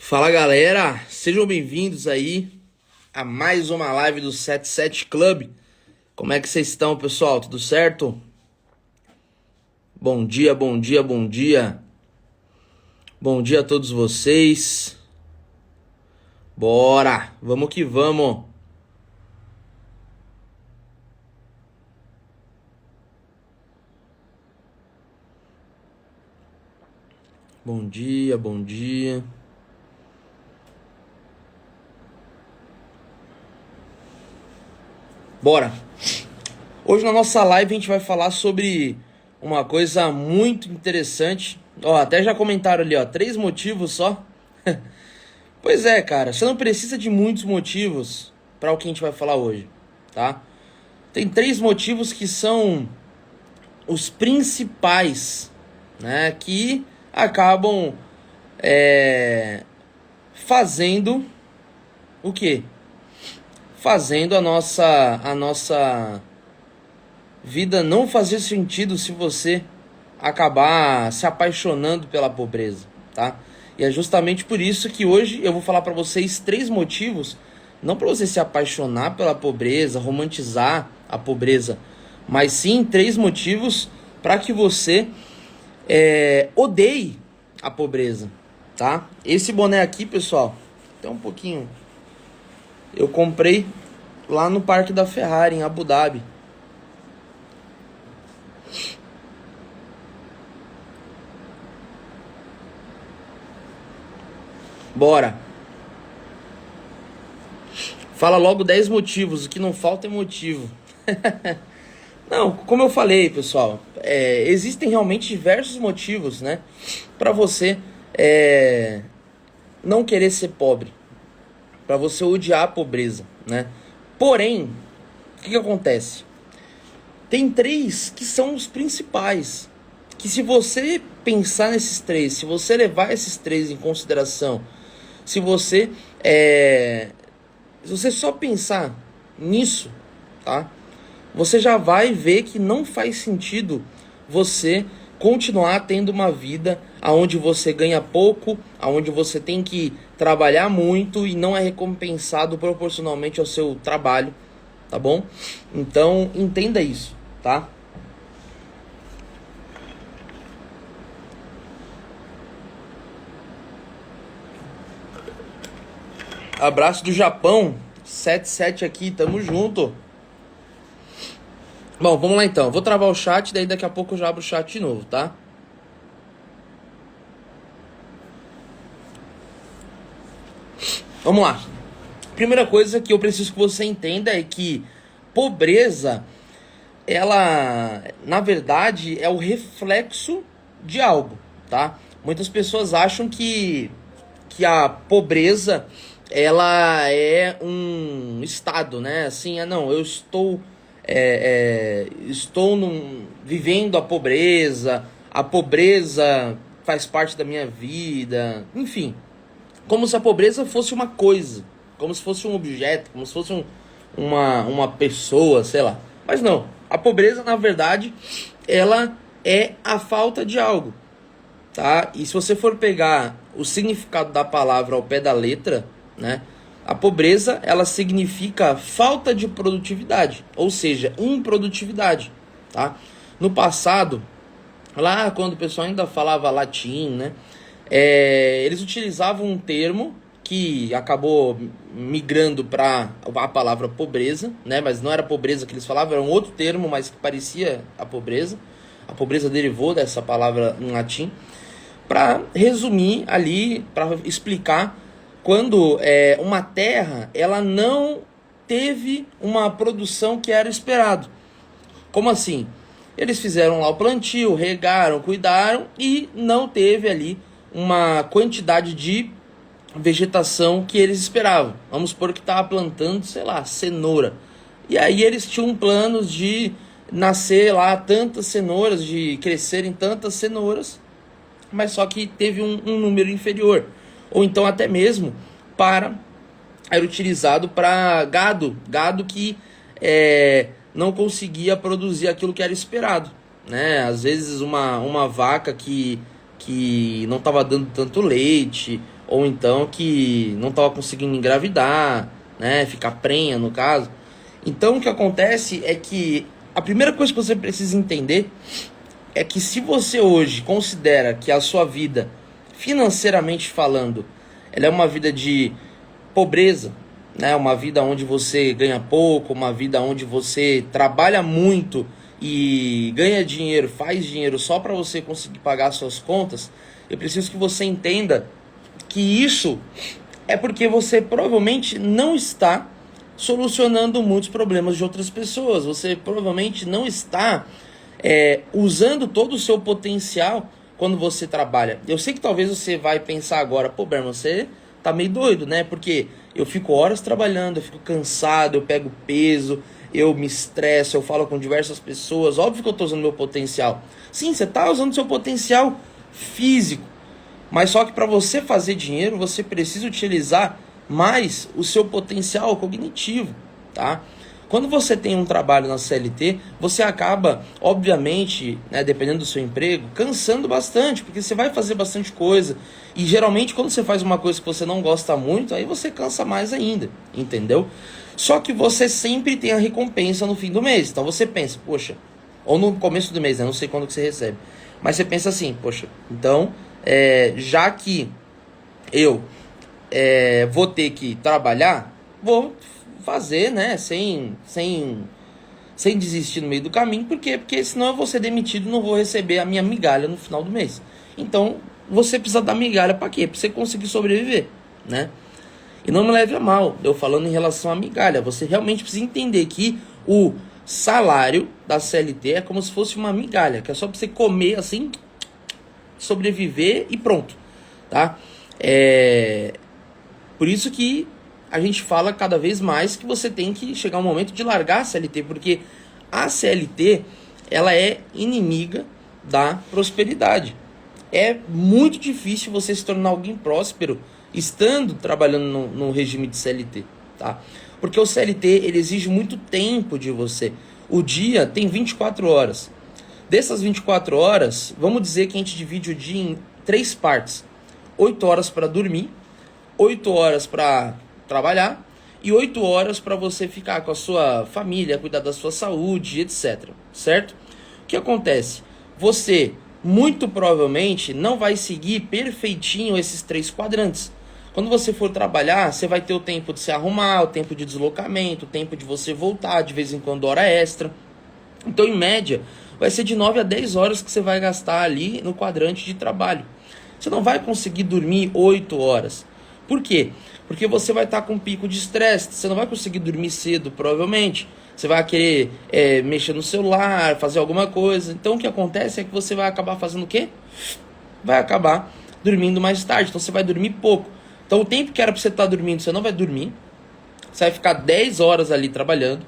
Fala galera, sejam bem-vindos aí a mais uma live do 77 Club. Como é que vocês estão, pessoal? Tudo certo? Bom dia, bom dia, bom dia. Bom dia a todos vocês. Bora, vamos que vamos. Bom dia, bom dia. Bora! Hoje na nossa live a gente vai falar sobre uma coisa muito interessante. Ó, até já comentaram ali, ó, 3 motivos só. Pois é, cara, você não precisa de muitos motivos para o que a gente vai falar hoje, tá? Tem 3 motivos que são os principais, né, que acabam fazendo o quê? Fazendo a nossa vida não fazer sentido se você acabar se apaixonando pela pobreza, tá? E é justamente por isso que hoje eu vou falar para vocês 3 motivos, não para você se apaixonar pela pobreza, romantizar a pobreza, mas sim 3 motivos para que você odeie a pobreza, tá? Esse boné aqui, pessoal, até um pouquinho, eu comprei lá no Parque da Ferrari, em Abu Dhabi. Bora. Fala logo 10 motivos, o que não falta é motivo. Não, como eu falei, pessoal, existem realmente diversos motivos, né, para você não querer ser pobre, para você odiar a pobreza, né? Porém, o que acontece? Tem 3 que são os principais, que se você pensar nesses 3, se você levar esses 3 em consideração, se você só pensar nisso, tá? Você já vai ver que não faz sentido você continuar tendo uma vida onde você ganha pouco, onde você tem que trabalhar muito e não é recompensado proporcionalmente ao seu trabalho, tá bom? Então, entenda isso, tá? Abraço do Japão, 77 aqui, tamo junto. Bom, vamos lá então. Vou travar o chat, daí daqui a pouco eu já abro o chat de novo, tá? Vamos lá. Primeira coisa que eu preciso que você entenda é que pobreza, ela, na verdade, é o reflexo de algo, tá? Muitas pessoas acham que a pobreza, ela é um estado, né? Assim, não, eu estou vivendo a pobreza faz parte da minha vida, enfim, como se a pobreza fosse uma coisa, como se fosse um objeto, como se fosse uma pessoa, sei lá. Mas não, a pobreza, na verdade, ela é a falta de algo, tá? E se você for pegar o significado da palavra ao pé da letra, né? A pobreza, ela significa falta de produtividade, ou seja, improdutividade, tá? No passado, lá quando o pessoal ainda falava latim, né? Eles utilizavam um termo que acabou migrando para a palavra pobreza, né? Mas não era pobreza que eles falavam, era um outro termo, mas que parecia a pobreza. A pobreza derivou dessa palavra em latim. Para resumir ali, para explicar quando uma terra ela não teve uma produção que era esperado. Como assim? Eles fizeram lá o plantio, regaram, cuidaram e não teve ali uma quantidade de vegetação que eles esperavam. Vamos supor que estava plantando, sei lá, cenoura. E aí eles tinham planos de nascer lá tantas cenouras, de crescerem tantas cenouras, mas só que teve um número inferior. Ou então até mesmo era utilizado para gado que não conseguia produzir aquilo que era esperado, né? Às vezes uma vaca que não estava dando tanto leite, ou então que não estava conseguindo engravidar, né, ficar prenha no caso. Então o que acontece é que a primeira coisa que você precisa entender é que se você hoje considera que a sua vida, financeiramente falando, ela é uma vida de pobreza, né? Uma vida onde você ganha pouco, uma vida onde você trabalha muito e ganha dinheiro, faz dinheiro só para você conseguir pagar suas contas, eu preciso que você entenda que isso é porque você provavelmente não está solucionando muitos problemas de outras pessoas. Você provavelmente não está usando todo o seu potencial quando você trabalha. Eu sei que talvez você vai pensar agora, pô, Berman, você tá meio doido, né? Porque eu fico horas trabalhando, eu fico cansado, eu pego peso, eu me estresso, eu falo com diversas pessoas. Óbvio que eu tô usando meu potencial. Sim, você tá usando seu potencial físico. Mas só que para você fazer dinheiro, você precisa utilizar mais o seu potencial cognitivo, tá? Quando você tem um trabalho na CLT, você acaba, obviamente, né, dependendo do seu emprego, cansando bastante, porque você vai fazer bastante coisa. E geralmente quando você faz uma coisa que você não gosta muito, aí você cansa mais ainda, entendeu? Só que você sempre tem a recompensa no fim do mês. Então você pensa, poxa, ou no começo do mês, né? Não sei quando que você recebe. Mas você pensa assim, poxa, então, já que eu vou ter que trabalhar, vou fazer, né, sem desistir no meio do caminho. Por quê? Porque senão eu vou ser demitido e não vou receber a minha migalha no final do mês. Então, você precisa dar migalha para quê? Para você conseguir sobreviver, né? E não me leve a mal, eu falando em relação à migalha. Você realmente precisa entender que o salário da CLT é como se fosse uma migalha, que é só para você comer assim, sobreviver e pronto, tá? Por isso que a gente fala cada vez mais que você tem que chegar um momento de largar a CLT, porque a CLT, ela é inimiga da prosperidade. É muito difícil você se tornar alguém próspero estando trabalhando no regime de CLT, tá? Porque o CLT, ele exige muito tempo de você. O dia tem 24 horas. Dessas 24 horas, vamos dizer que a gente divide o dia em 3 partes. 8 horas para dormir, 8 horas para trabalhar e 8 horas para você ficar com a sua família, cuidar da sua saúde, etc. Certo? O que acontece? Você, muito provavelmente, não vai seguir perfeitinho esses 3 quadrantes. Quando você for trabalhar, você vai ter o tempo de se arrumar, o tempo de deslocamento, o tempo de você voltar, de vez em quando hora extra. Então, em média, vai ser de 9 a 10 horas que você vai gastar ali no quadrante de trabalho. Você não vai conseguir dormir 8 horas. Por quê? Porque você vai estar com um pico de estresse, você não vai conseguir dormir cedo, provavelmente. Você vai querer mexer no celular, fazer alguma coisa. Então o que acontece é que você vai acabar fazendo o quê? Vai acabar dormindo mais tarde, então você vai dormir pouco. Então o tempo que era para você estar dormindo, você não vai dormir. Você vai ficar 10 horas ali trabalhando.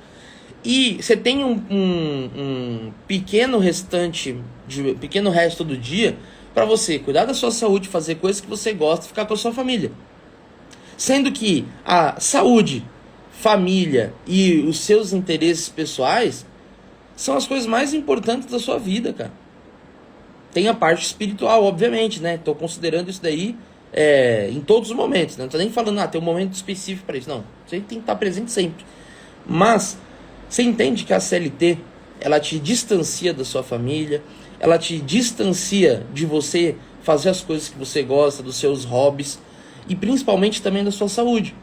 E você tem um pequeno pequeno resto do dia para você cuidar da sua saúde, fazer coisas que você gosta, ficar com a sua família. Sendo que a saúde, família e os seus interesses pessoais são as coisas mais importantes da sua vida, cara. Tem a parte espiritual, obviamente, né? Tô considerando isso daí em todos os momentos, né? Não tô nem falando, tem um momento específico para isso. Não, você tem que estar presente sempre. Mas você entende que a CLT, ela te distancia da sua família, ela te distancia de você fazer as coisas que você gosta, dos seus hobbies, e principalmente também da sua saúde.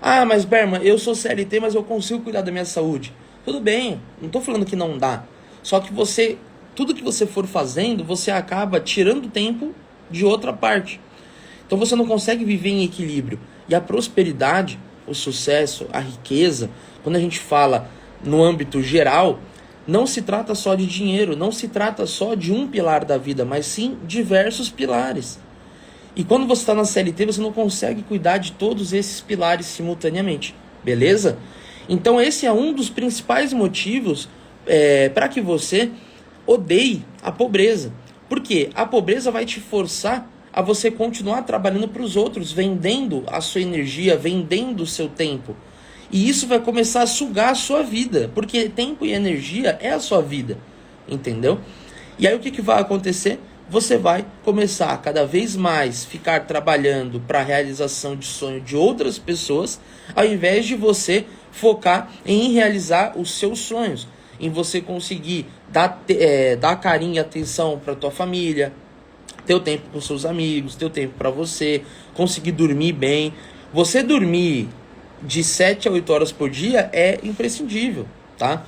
Ah, mas Berman, eu sou CLT, mas eu consigo cuidar da minha saúde. Tudo bem, não estou falando que não dá. Só que tudo que você for fazendo, você acaba tirando tempo de outra parte. Então você não consegue viver em equilíbrio. E a prosperidade, o sucesso, a riqueza, quando a gente fala no âmbito geral, não se trata só de dinheiro, não se trata só de um pilar da vida, mas sim diversos pilares. E quando você está na CLT, você não consegue cuidar de todos esses pilares simultaneamente, beleza? Então esse é um dos principais motivos para que você odeie a pobreza. Por quê? A pobreza vai te forçar a você continuar trabalhando para os outros, vendendo a sua energia, vendendo o seu tempo. E isso vai começar a sugar a sua vida, porque tempo e energia é a sua vida, entendeu? E aí o que vai acontecer? você vai começar a cada vez mais ficar trabalhando para a realização de sonho de outras pessoas, ao invés de você focar em realizar os seus sonhos, em você conseguir dar carinho e atenção para tua família, ter o tempo com seus amigos, ter o tempo para você, conseguir dormir bem. Você dormir de 7 a 8 horas por dia é imprescindível, tá?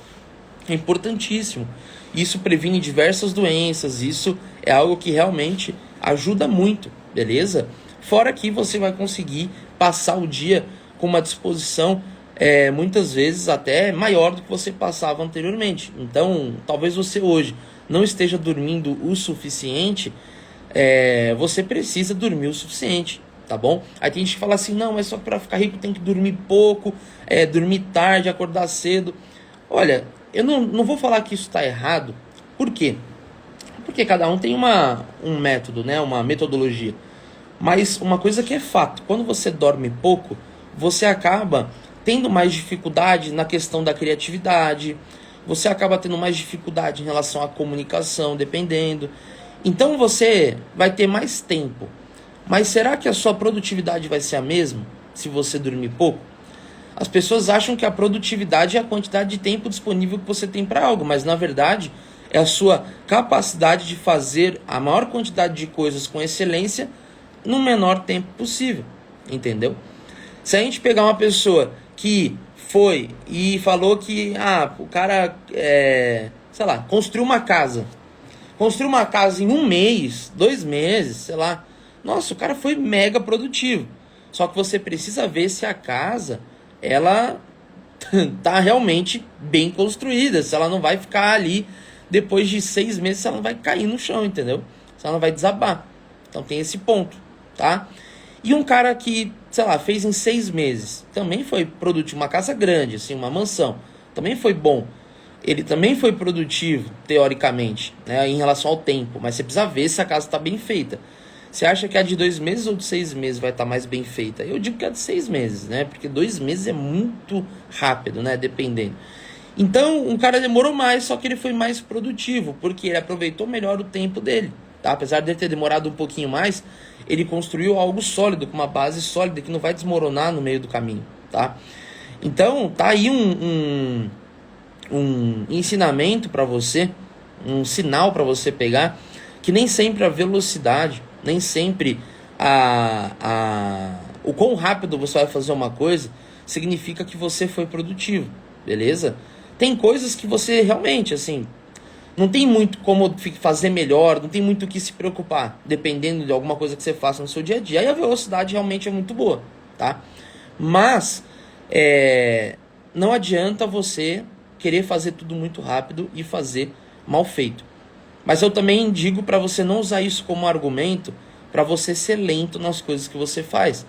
É importantíssimo. Isso previne diversas doenças, isso é algo que realmente ajuda muito, beleza? Fora que você vai conseguir passar o dia com uma disposição muitas vezes até maior do que você passava anteriormente. Então, talvez você hoje não esteja dormindo o suficiente, você precisa dormir o suficiente, tá bom? Aí tem gente que fala assim, não, mas só para ficar rico tem que dormir pouco, dormir tarde, acordar cedo. Olha, eu não vou falar que isso está errado. Por quê? Porque cada um tem um método, né? Uma metodologia. Mas uma coisa que é fato, quando você dorme pouco, você acaba tendo mais dificuldade na questão da criatividade, você acaba tendo mais dificuldade em relação à comunicação, dependendo. Então você vai ter mais tempo. Mas será que a sua produtividade vai ser a mesma se você dormir pouco? As pessoas acham que a produtividade é a quantidade de tempo disponível que você tem para algo, mas na verdade é a sua capacidade de fazer a maior quantidade de coisas com excelência no menor tempo possível, entendeu? Se a gente pegar uma pessoa que foi e falou que o cara, sei lá, construiu uma casa em 1 mês, 2 meses, sei lá, nossa, o cara foi mega produtivo. Só que você precisa ver se a casa ela tá realmente bem construída, se ela não vai ficar ali depois de 6 meses, se ela não vai cair no chão, entendeu? Se ela não vai desabar. Então tem esse ponto, tá? E um cara que, sei lá, fez em 6 meses, também foi produtivo, uma casa grande, assim, uma mansão, também foi bom. Ele também foi produtivo, teoricamente, né, em relação ao tempo, mas você precisa ver se a casa está bem feita. Você acha que a de 2 meses ou de 6 meses vai estar mais bem feita? Eu digo que a de 6 meses, né? Porque 2 meses é muito rápido, né? Dependendo. Então, um cara demorou mais, só que ele foi mais produtivo, porque ele aproveitou melhor o tempo dele, tá? Apesar de ele ter demorado um pouquinho mais, ele construiu algo sólido, com uma base sólida que não vai desmoronar no meio do caminho, tá? Então, tá aí um ensinamento para você, um sinal para você pegar, que nem sempre a velocidade, nem sempre o quão rápido você vai fazer uma coisa significa que você foi produtivo, beleza? Tem coisas que você realmente, assim, não tem muito como fazer melhor, não tem muito o que se preocupar, dependendo de alguma coisa que você faça no seu dia a dia. Aí a velocidade realmente é muito boa, tá? Mas não adianta você querer fazer tudo muito rápido e fazer mal feito. Mas eu também digo para você não usar isso como argumento para você ser lento nas coisas que você faz.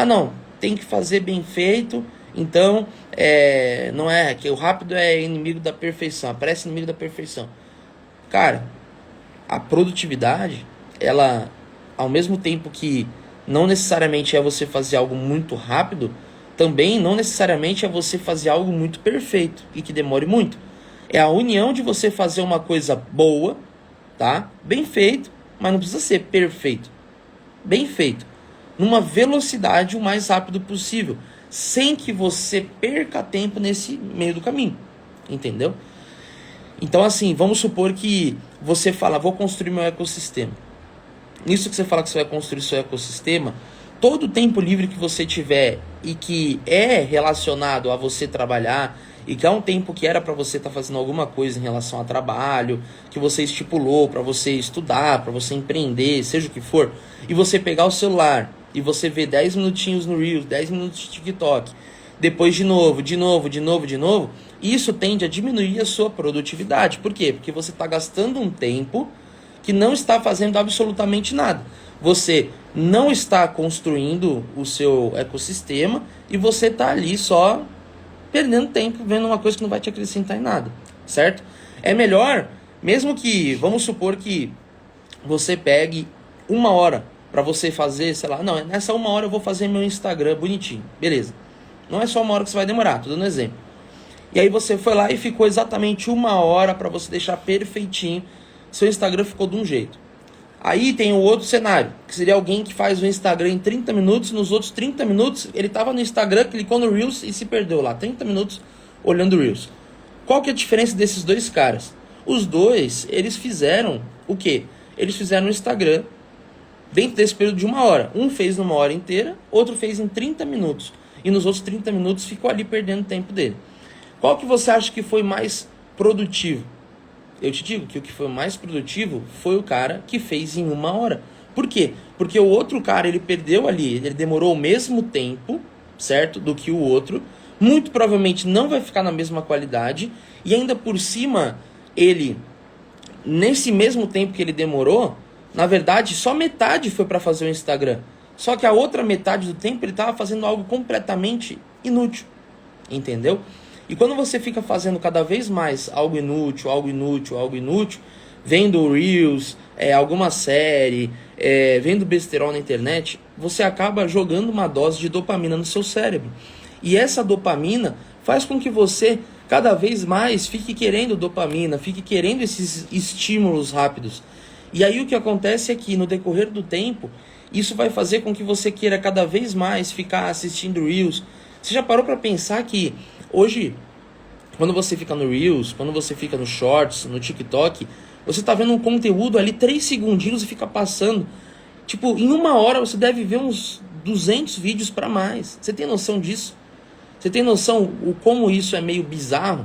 Não, tem que fazer bem feito, então não é que o rápido é inimigo da perfeição, parece inimigo da perfeição. Cara, a produtividade, ela, ao mesmo tempo que não necessariamente é você fazer algo muito rápido, também não necessariamente é você fazer algo muito perfeito e que demore muito. É a união de você fazer uma coisa boa, tá? Bem feito, mas não precisa ser perfeito. Bem feito. Numa velocidade o mais rápido possível, sem que você perca tempo nesse meio do caminho. Entendeu? Então, assim, vamos supor que você fala, vou construir meu ecossistema. Nisso que você fala que você vai construir seu ecossistema, todo o tempo livre que você tiver e que é relacionado a você trabalhar, e que é um tempo que era para você estar fazendo alguma coisa em relação a trabalho, que você estipulou para você estudar, para você empreender, seja o que for, e você pegar o celular e você ver 10 minutinhos no Reels, 10 minutos de TikTok, depois de novo, isso tende a diminuir a sua produtividade. Por quê? Porque você está gastando um tempo que não está fazendo absolutamente nada. Você não está construindo o seu ecossistema e você está ali só perdendo tempo vendo uma coisa que não vai te acrescentar em nada, certo? É melhor, mesmo que, vamos supor que você pegue 1 hora para você fazer, sei lá, não, nessa 1 hora eu vou fazer meu Instagram bonitinho, beleza. Não é só 1 hora que você vai demorar, tô dando um exemplo. E aí você foi lá e ficou exatamente 1 hora para você deixar perfeitinho, seu Instagram ficou de um jeito. Aí tem o outro cenário, que seria alguém que faz o Instagram em 30 minutos, nos outros 30 minutos ele estava no Instagram, clicou no Reels e se perdeu lá, 30 minutos olhando o Reels. Qual que é a diferença desses dois caras? Os dois, eles fizeram o quê? Eles fizeram o Instagram dentro desse período de 1 hora. Um fez numa hora inteira, outro fez em 30 minutos. E nos outros 30 minutos ficou ali perdendo o tempo dele. Qual que você acha que foi mais produtivo? Eu te digo que o que foi mais produtivo foi o cara que fez em 1 hora. Por quê? Porque o outro cara, ele perdeu ali, ele demorou o mesmo tempo, certo? Do que o outro. Muito provavelmente não vai ficar na mesma qualidade. E ainda por cima, ele, nesse mesmo tempo que ele demorou, na verdade, só metade foi para fazer o Instagram. Só que a outra metade do tempo ele estava fazendo algo completamente inútil. Entendeu? E quando você fica fazendo cada vez mais algo inútil, vendo Reels, alguma série, vendo besterol na internet, você acaba jogando uma dose de dopamina no seu cérebro. E essa dopamina faz com que você cada vez mais fique querendo dopamina, fique querendo esses estímulos rápidos. E aí o que acontece é que no decorrer do tempo, isso vai fazer com que você queira cada vez mais ficar assistindo Reels. Você já parou para pensar que hoje, quando você fica no Reels, quando você fica no Shorts, no TikTok, você está vendo um conteúdo ali 3 segundinhos e fica passando. Tipo, em 1 hora você deve ver uns 200 vídeos para mais. Você tem noção disso? Você tem noção o como isso é meio bizarro?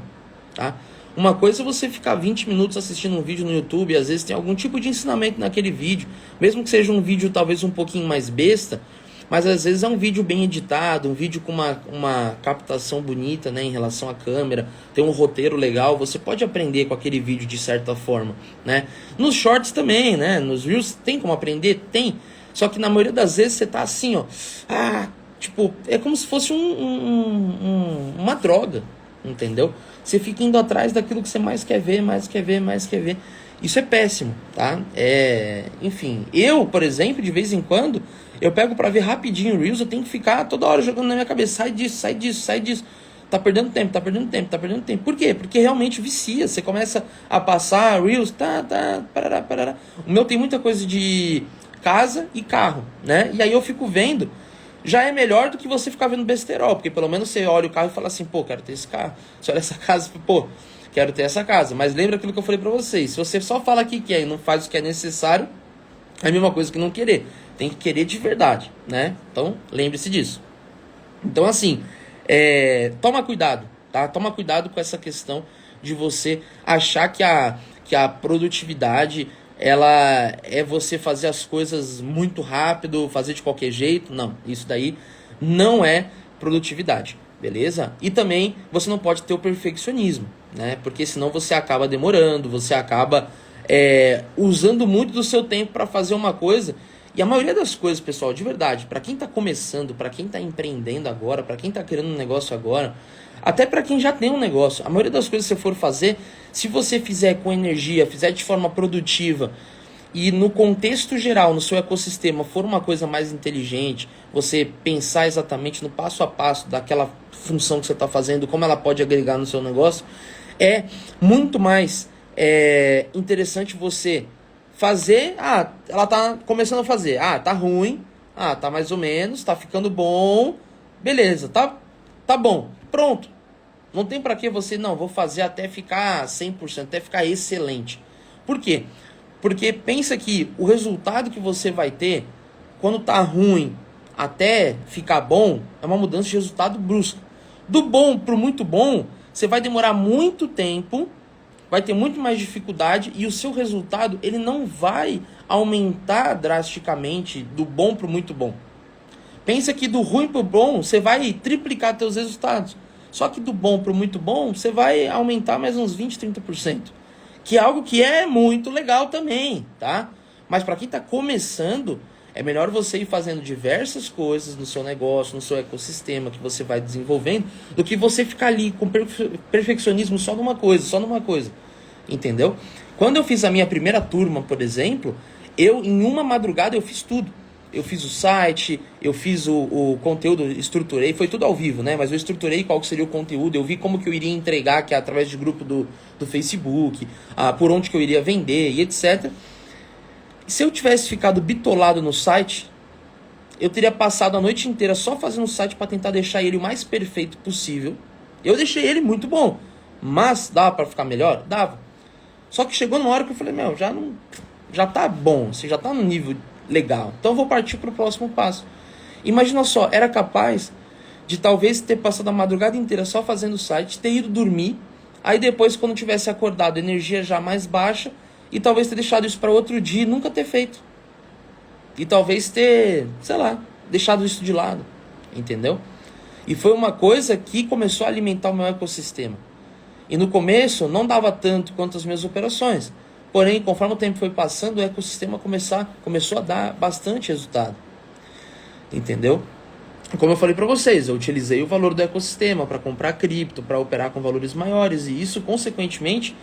Tá? Uma coisa é você ficar 20 minutos assistindo um vídeo no YouTube e às vezes tem algum tipo de ensinamento naquele vídeo. Mesmo que seja um vídeo talvez um pouquinho mais besta, mas às vezes é um vídeo bem editado, um vídeo com uma captação bonita, né, em relação à câmera, tem um roteiro legal, você pode aprender com aquele vídeo de certa forma, né? Nos shorts também, né? Nos Reels tem como aprender? Tem. Só que na maioria das vezes você tá assim, ó, tipo, é como se fosse uma droga, entendeu? Você fica indo atrás daquilo que você mais quer ver, mais quer ver, mais quer ver. Isso é péssimo, tá? Enfim, eu, por exemplo, de vez em quando, eu pego pra ver rapidinho o Reels, eu tenho que ficar toda hora jogando na minha cabeça, sai disso, sai disso, sai disso. Tá perdendo tempo, tá perdendo tempo, tá perdendo tempo. Por quê? Porque realmente vicia. Você começa a passar Reels, parará, parará. O meu tem muita coisa de casa e carro, né? E aí eu fico vendo, já é melhor do que você ficar vendo besterol, porque pelo menos você olha o carro e fala assim, pô, quero ter esse carro. Você olha essa casa e pô, quero ter essa casa. Mas lembra aquilo que eu falei pra vocês, se você só fala que quer e não faz o que é necessário, é a mesma coisa que não querer. Tem que querer de verdade, né? Então, lembre-se disso. Então, assim, toma cuidado, tá? Toma cuidado com essa questão de você achar que a produtividade, ela é você fazer as coisas muito rápido, fazer de qualquer jeito. Não, isso daí não é produtividade, beleza? E também você não pode ter o perfeccionismo, né? Porque senão você acaba demorando, você acaba usando muito do seu tempo para fazer uma coisa. E a maioria das coisas, pessoal, de verdade, para quem está começando, para quem está empreendendo agora, para quem está criando um negócio agora, até para quem já tem um negócio, a maioria das coisas que você for fazer, se você fizer com energia, fizer de forma produtiva e no contexto geral, no seu ecossistema, for uma coisa mais inteligente, você pensar exatamente no passo a passo daquela função que você está fazendo, como ela pode agregar no seu negócio, é muito mais interessante você fazer, ela tá começando a fazer, tá ruim, tá mais ou menos, tá ficando bom, beleza, tá bom, pronto. Não tem pra que você, não, vou fazer até ficar 100%, até ficar excelente. Por quê? Porque pensa que o resultado que você vai ter, quando tá ruim até ficar bom, é uma mudança de resultado brusca. Do bom pro muito bom, você vai demorar muito tempo, vai ter muito mais dificuldade e o seu resultado ele não vai aumentar drasticamente do bom para o muito bom. Pensa que do ruim para o bom você vai triplicar seus resultados. Só que do bom para o muito bom você vai aumentar mais uns 20, 30%. Que é algo que é muito legal também, tá? Mas para quem está começando, é melhor você ir fazendo diversas coisas no seu negócio, no seu ecossistema que você vai desenvolvendo, do que você ficar ali com perfeccionismo só numa coisa, entendeu? Quando eu fiz a minha primeira turma, por exemplo, em uma madrugada eu fiz tudo. Eu fiz o site, eu fiz o conteúdo, estruturei, foi tudo ao vivo, né? Mas eu estruturei qual que seria o conteúdo, eu vi como que eu iria entregar, que é através de grupo do Facebook, por onde que eu iria vender e etc. Se eu tivesse ficado bitolado no site, eu teria passado a noite inteira só fazendo o site para tentar deixar ele o mais perfeito possível. Eu deixei ele muito bom, mas dava para ficar melhor? Dava. Só que chegou numa hora que eu falei, já tá bom, você já tá no nível legal, então eu vou partir para o próximo passo. Imagina só, era capaz de talvez ter passado a madrugada inteira só fazendo o site, ter ido dormir, aí depois quando tivesse acordado, energia já mais baixa, e talvez ter deixado isso para outro dia e nunca ter feito. E talvez ter, sei lá, deixado isso de lado, entendeu? E foi uma coisa que começou a alimentar o meu ecossistema. E no começo não dava tanto quanto as minhas operações. Porém, conforme o tempo foi passando, o ecossistema começou a dar bastante resultado. Entendeu? Como eu falei para vocês, eu utilizei o valor do ecossistema para comprar cripto, para operar com valores maiores. E isso, consequentemente,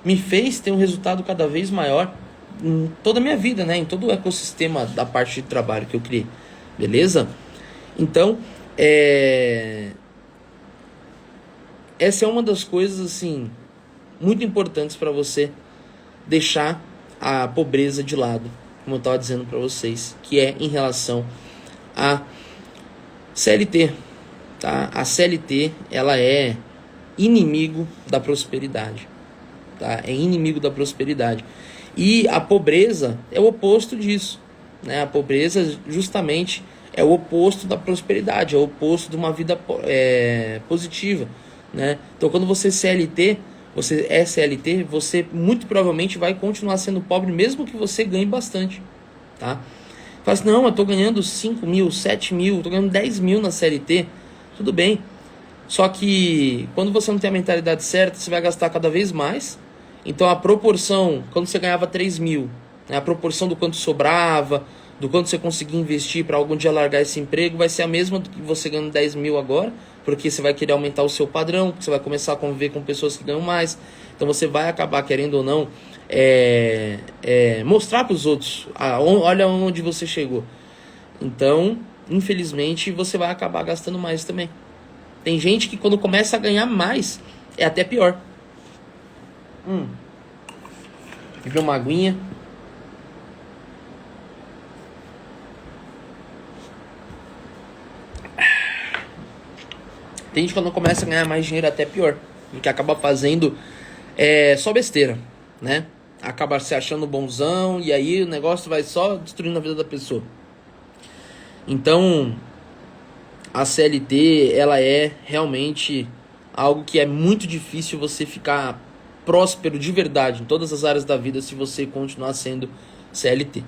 me fez ter um resultado cada vez maior em toda a minha vida, né? Em todo o ecossistema da parte de trabalho que eu criei. Beleza? Então, essa é uma das coisas, assim, muito importantes para você deixar a pobreza de lado, como eu estava dizendo para vocês, que é em relação a CLT, tá? A CLT, ela é inimigo da prosperidade, tá? É inimigo da prosperidade. E a pobreza é o oposto disso, né? A pobreza justamente é o oposto da prosperidade, é o oposto de uma vida positiva, né? Então, quando você é CLT, você muito provavelmente vai continuar sendo pobre, mesmo que você ganhe bastante, tá? Fala assim, não, eu tô ganhando 5 mil, 7 mil, tô ganhando 10 mil na CLT. Tudo bem. Só que quando você não tem a mentalidade certa, você vai gastar cada vez mais. Então a proporção, quando você ganhava 3 mil, né, a proporção do quanto sobrava, do quanto você conseguia investir para algum dia largar esse emprego, vai ser a mesma do que você ganhando 10 mil agora, porque você vai querer aumentar o seu padrão, porque você vai começar a conviver com pessoas que ganham mais. Então você vai acabar, querendo ou não, mostrar para os outros, olha onde você chegou. Então, infelizmente, você vai acabar gastando mais também. Tem gente que quando começa a ganhar mais, é até pior. Beber uma aguinha. Tem gente que quando começa a ganhar mais dinheiro, é até pior. Porque acaba fazendo só besteira, né? Acaba se achando bonzão e aí o negócio vai só destruindo a vida da pessoa. Então, a CLT, ela é realmente algo que é muito difícil você ficar próspero de verdade em todas as áreas da vida se você continuar sendo CLT.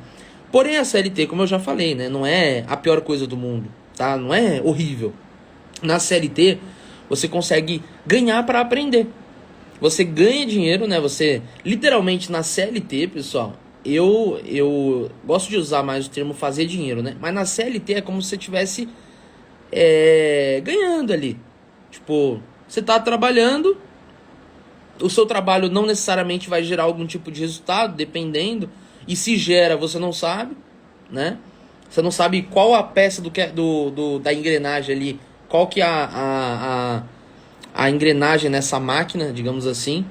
Porém, a CLT, como eu já falei, né, não é a pior coisa do mundo, tá? Não é horrível. Na CLT, você consegue ganhar para aprender. Você ganha dinheiro, né? Você, literalmente, na CLT, pessoal, eu gosto de usar mais o termo fazer dinheiro, né? Mas na CLT é como se você estivesse ganhando ali. Tipo, você tá trabalhando, o seu trabalho não necessariamente vai gerar algum tipo de resultado, dependendo. E se gera, você não sabe, né? Você não sabe qual a peça da engrenagem ali, qual que é a engrenagem nessa máquina, digamos assim,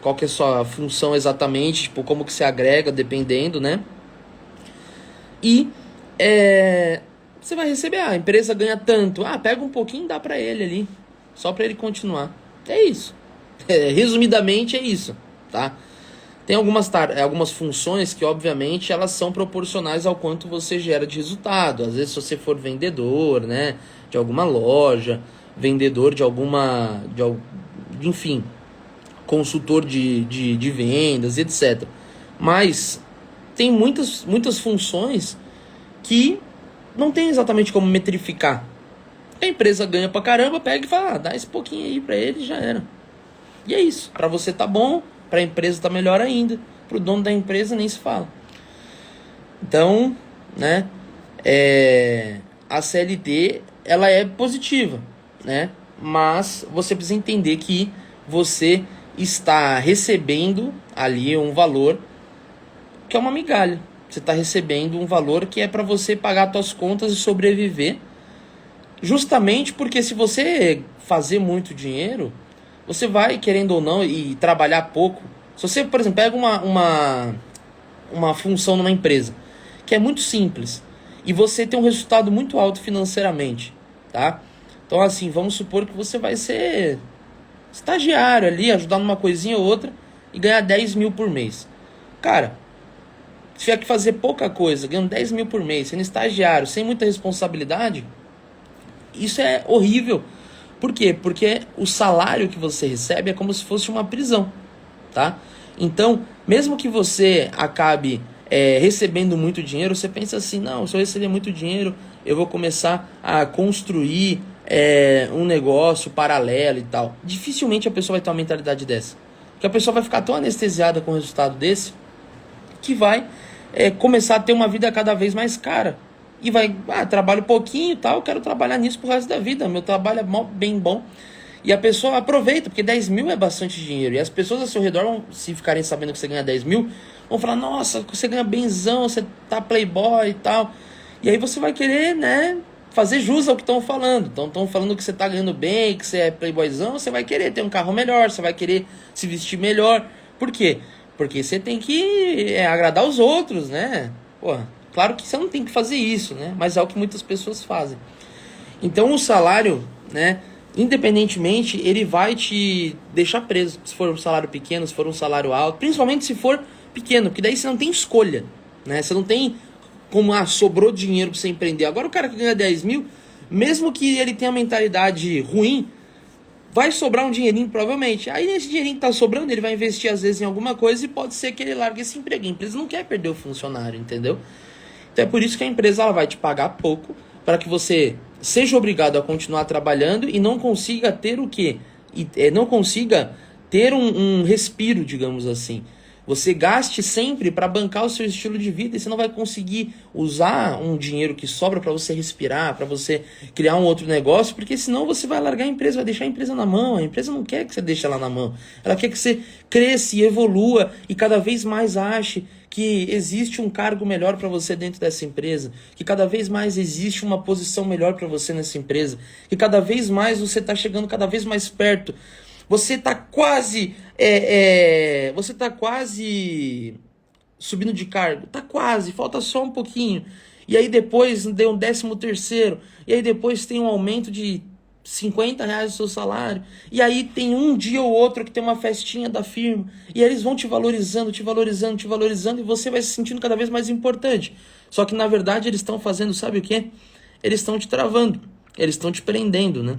qual que é a sua função exatamente, tipo, como que se agrega, dependendo, né? E você vai receber, a empresa ganha tanto, pega um pouquinho e dá pra ele ali, só pra ele continuar. É isso. Resumidamente é isso, tá? Tem algumas funções que, obviamente, elas são proporcionais ao quanto você gera de resultado. Às vezes, se você for vendedor, né, de alguma loja, vendedor de alguma... enfim, consultor de vendas, etc. Mas tem muitas funções que não tem exatamente como metrificar. A empresa ganha pra caramba, pega e fala, dá esse pouquinho aí pra ele e já era. E é isso. Pra você tá bom, pra empresa tá melhor ainda. Pro dono da empresa nem se fala. Então, né, a CLT, ela é positiva, né? Mas você precisa entender que você está recebendo ali um valor que é uma migalha. Você está recebendo um valor que é para você pagar suas contas e sobreviver. Justamente porque se você fazer muito dinheiro, você vai, querendo ou não, e trabalhar pouco. Se você, por exemplo, pega uma função numa empresa, que é muito simples, e você tem um resultado muito alto financeiramente, tá? Então, assim, vamos supor que você vai ser estagiário ali, ajudar numa coisinha ou outra e ganhar 10 mil por mês. Cara, se tiver que fazer pouca coisa, ganhando 10 mil por mês, sendo estagiário, sem muita responsabilidade, isso é horrível. Por quê? Porque o salário que você recebe é como se fosse uma prisão, tá? Então, mesmo que você acabe recebendo muito dinheiro, você pensa assim, não, se eu receber muito dinheiro, eu vou começar a construir um negócio paralelo e tal. Dificilmente a pessoa vai ter uma mentalidade dessa. Porque a pessoa vai ficar tão anestesiada com o resultado desse, que vai começar a ter uma vida cada vez mais cara. E vai, trabalho pouquinho e tal, eu quero trabalhar nisso pro resto da vida, meu trabalho é bem bom. E a pessoa aproveita, porque 10 mil é bastante dinheiro. E as pessoas ao seu redor, se ficarem sabendo que você ganha 10 mil, vão falar, nossa, você ganha benzão, você tá playboy e tal. E aí você vai querer, né, fazer jus ao que estão falando. Então estão falando que você tá ganhando bem, que você é playboyzão, você vai querer ter um carro melhor, você vai querer se vestir melhor. Por quê? Porque você tem que agradar os outros, né? Pô, claro que você não tem que fazer isso, né? Mas é o que muitas pessoas fazem. Então o salário, né, independentemente, ele vai te deixar preso. Se for um salário pequeno, se for um salário alto, principalmente se for pequeno, porque daí você não tem escolha, né? Você não tem como, sobrou dinheiro pra você empreender. Agora o cara que ganha 10 mil, mesmo que ele tenha mentalidade ruim, vai sobrar um dinheirinho provavelmente. Aí nesse dinheirinho que tá sobrando, ele vai investir às vezes em alguma coisa e pode ser que ele largue esse emprego. A empresa não quer perder o funcionário, entendeu? Então é por isso que a empresa ela vai te pagar pouco para que você seja obrigado a continuar trabalhando e não consiga ter o quê? Não consiga ter um respiro, digamos assim. Você gaste sempre para bancar o seu estilo de vida e você não vai conseguir usar um dinheiro que sobra para você respirar, para você criar um outro negócio, porque senão você vai largar a empresa, vai deixar a empresa na mão. A empresa não quer que você deixe ela na mão. Ela quer que você cresça e evolua e cada vez mais ache que existe um cargo melhor para você dentro dessa empresa, que cada vez mais existe uma posição melhor para você nessa empresa, que cada vez mais você está chegando cada vez mais perto. Você está quase subindo de cargo, tá quase, falta só um pouquinho. E aí depois deu um 13º, e aí depois tem um aumento de R$ 50 do seu salário, e aí tem um dia ou outro que tem uma festinha da firma, e eles vão te valorizando, e você vai se sentindo cada vez mais importante. Só que na verdade eles estão fazendo, sabe o quê? Eles estão te travando, eles estão te prendendo, né?